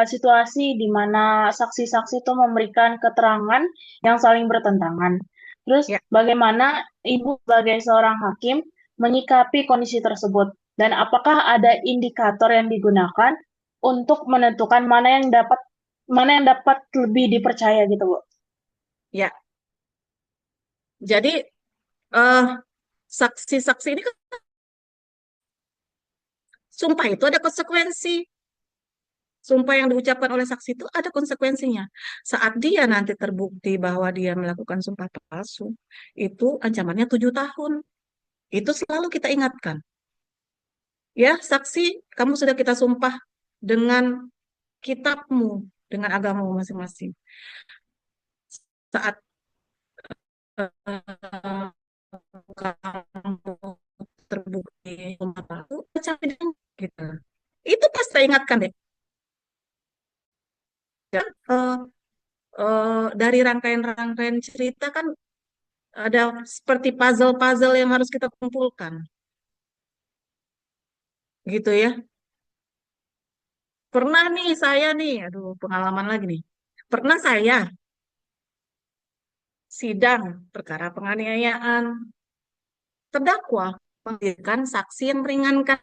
situasi di mana saksi-saksi itu memberikan keterangan yang saling bertentangan. Terus Ya. bagaimana Ibu sebagai seorang hakim menyikapi kondisi tersebut? Dan apakah ada indikator yang digunakan untuk menentukan mana yang dapat lebih dipercaya gitu, Bu? Ya. Jadi eh saksi-saksi ini kan sumpah itu ada konsekuensi. Sumpah yang diucapkan oleh saksi itu ada konsekuensinya. Saat dia nanti terbukti bahwa dia melakukan sumpah palsu, itu ancamannya 7 tahun. Itu selalu kita ingatkan. Ya, saksi, kamu sudah kita sumpah dengan kitabmu, dengan agamamu masing-masing. Saat kamu terbukti sumpah palsu, gitu. Itu pasti ingatkan deh. Dan, dari rangkaian-rangkaian cerita kan ada seperti puzzle-puzzle yang harus kita kumpulkan, gitu ya. Pernah nih saya nih, aduh pengalaman lagi nih. Pernah saya sidang perkara penganiayaan, terdakwa menghadirkan saksi yang meringankan.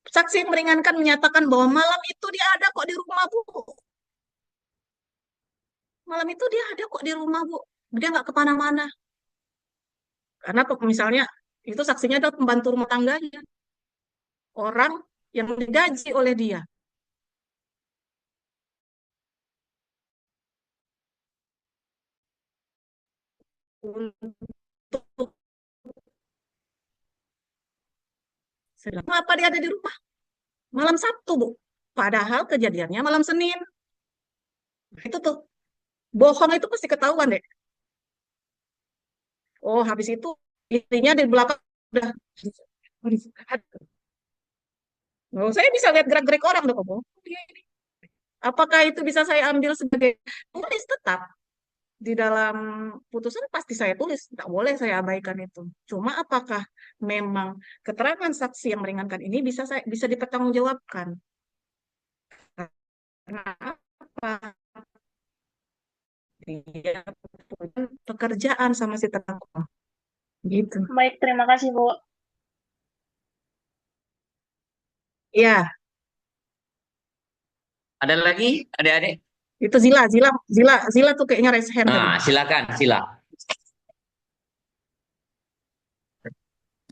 Saksi yang meringankan menyatakan bahwa malam itu dia ada kok di rumah, Bu. Malam itu dia ada kok di rumah, Bu. Dia nggak kemana-mana. Karena misalnya itu saksinya adalah pembantu rumah tangganya. Orang yang digaji oleh dia. Untuk Kenapa dia ada di rumah? Malam Sabtu, Bu. Padahal kejadiannya malam Senin. Nah, itu tuh. Bohong itu pasti ketahuan deh. Oh, habis itu istrinya di belakang udah. Oh, saya bisa lihat gerak-gerik orang dong, Bu. Apakah itu bisa saya ambil sebagai tulis tetap? Di dalam putusan pasti saya tulis, tidak boleh saya abaikan itu. Cuma apakah memang keterangan saksi yang meringankan ini bisa dipertanggungjawabkan? Karena apa? Dia punya pekerjaan sama si terdakwa. Gitu. Baik, terima kasih, Bu. Ya, Ada lagi adik-adik? itu Zila tuh kayaknya raise hand tadi. Nah, silakan, Sila.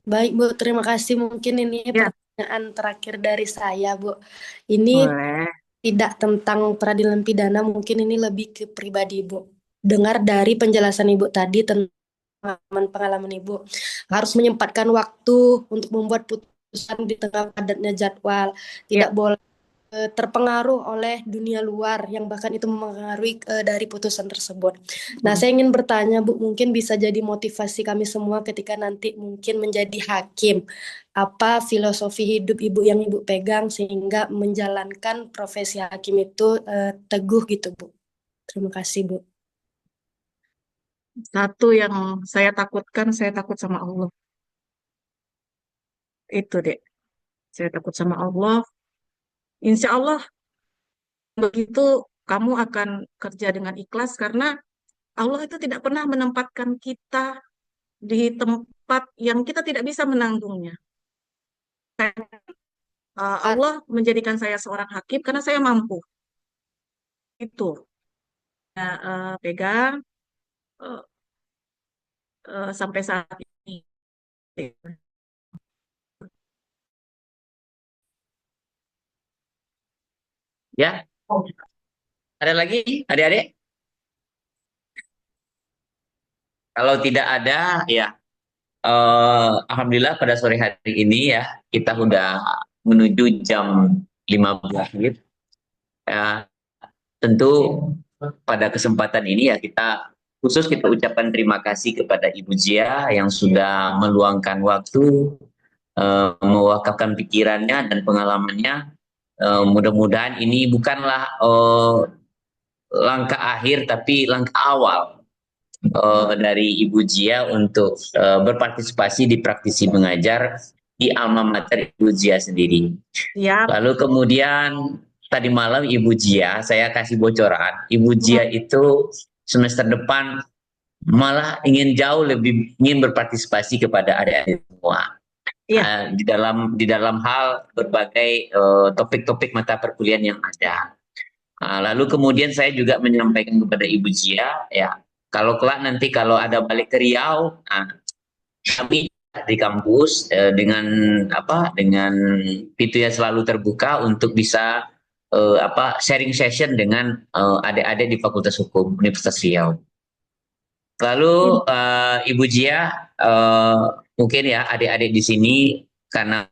Baik, Bu. Terima kasih. Mungkin ini Ya, pertanyaan terakhir dari saya, Bu. Ini boleh. tidak tentang peradilan pidana, mungkin ini lebih ke pribadi, Bu. Dengar dari penjelasan Ibu tadi tentang pengalaman Ibu, harus menyempatkan waktu untuk membuat putusan di tengah padatnya jadwal, tidak Ya, boleh terpengaruh oleh dunia luar yang bahkan itu mempengaruhi dari putusan tersebut. Nah, saya ingin bertanya, Bu, mungkin bisa jadi motivasi kami semua ketika nanti mungkin menjadi hakim. Apa filosofi hidup Ibu yang Ibu pegang sehingga menjalankan profesi hakim itu teguh gitu, Bu. Terima kasih, Bu. satu yang saya takutkan, saya takut sama Allah. Itu deh. Saya takut sama Allah. Insya Allah begitu kamu akan kerja dengan ikhlas karena Allah itu tidak pernah menempatkan kita di tempat yang kita tidak bisa menanggungnya. Allah menjadikan saya seorang hakim karena saya mampu. Itu. Ya, pegang eh, sampai saat ini. Ya, ada lagi adik-adik? Kalau tidak ada, ya Alhamdulillah pada sore hari ini ya kita udah menuju jam 15 menit. Ya, tentu pada kesempatan ini ya kita ucapkan terima kasih kepada Ibu Zia yang sudah meluangkan waktu, mewakafkan pikirannya dan pengalamannya. Mudah-mudahan ini bukanlah langkah akhir tapi langkah awal dari Ibu Zia untuk berpartisipasi di praktisi mengajar di alma mater Ibu Zia sendiri. Siap. Lalu kemudian tadi malam Ibu Zia, saya kasih bocoran, Ibu Zia itu semester depan malah jauh lebih ingin berpartisipasi kepada adik-adik semua. Di dalam hal berbagai topik-topik mata perkuliahan yang ada. Lalu kemudian saya juga menyampaikan kepada Ibu Zia, ya kalau kelak nanti kalau ada balik ke Riau, kami di kampus dengan pintunya selalu terbuka untuk bisa sharing session dengan adik-adik di Fakultas Hukum Universitas Riau. Lalu Ibu Zia, mungkin ya adik-adik di sini karena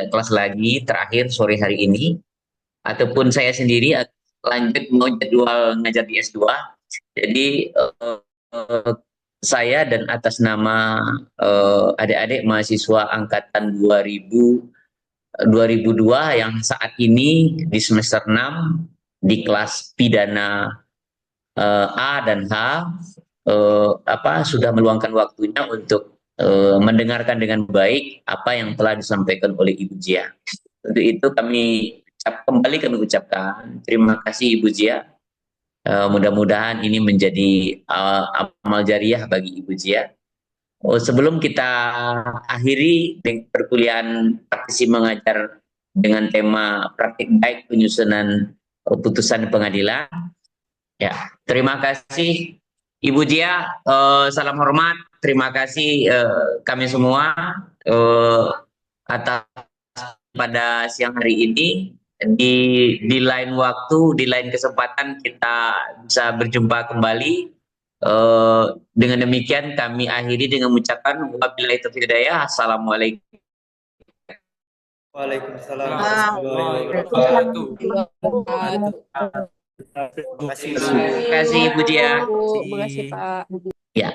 kelas lagi terakhir sore hari ini, ataupun saya sendiri lanjut mau jadwal ngajar di S2. Jadi saya dan atas nama adik-adik mahasiswa angkatan 2002 yang saat ini di semester 6 di kelas pidana A dan H sudah meluangkan waktunya untuk mendengarkan dengan baik apa yang telah disampaikan oleh Ibu Zia. Untuk itu kami ucapkan terima kasih Ibu Zia. Mudah-mudahan ini menjadi amal jariah bagi Ibu Zia. Sebelum kita akhiri perkuliahan praktisi mengajar dengan tema praktik baik penyusunan putusan pengadilan. Ya, terima kasih Ibu Zia. Salam hormat. Terima kasih kami semua atas pada siang hari ini. Di lain waktu, di lain kesempatan kita bisa berjumpa kembali. Dengan demikian kami akhiri dengan mengucapkan wabillahi taufiq hidayah. Assalamualaikum. Waalaikumsalam warahmatullahi wabarakatuh. Terima kasih Ibu Zia. Terima kasih Pak. Ya.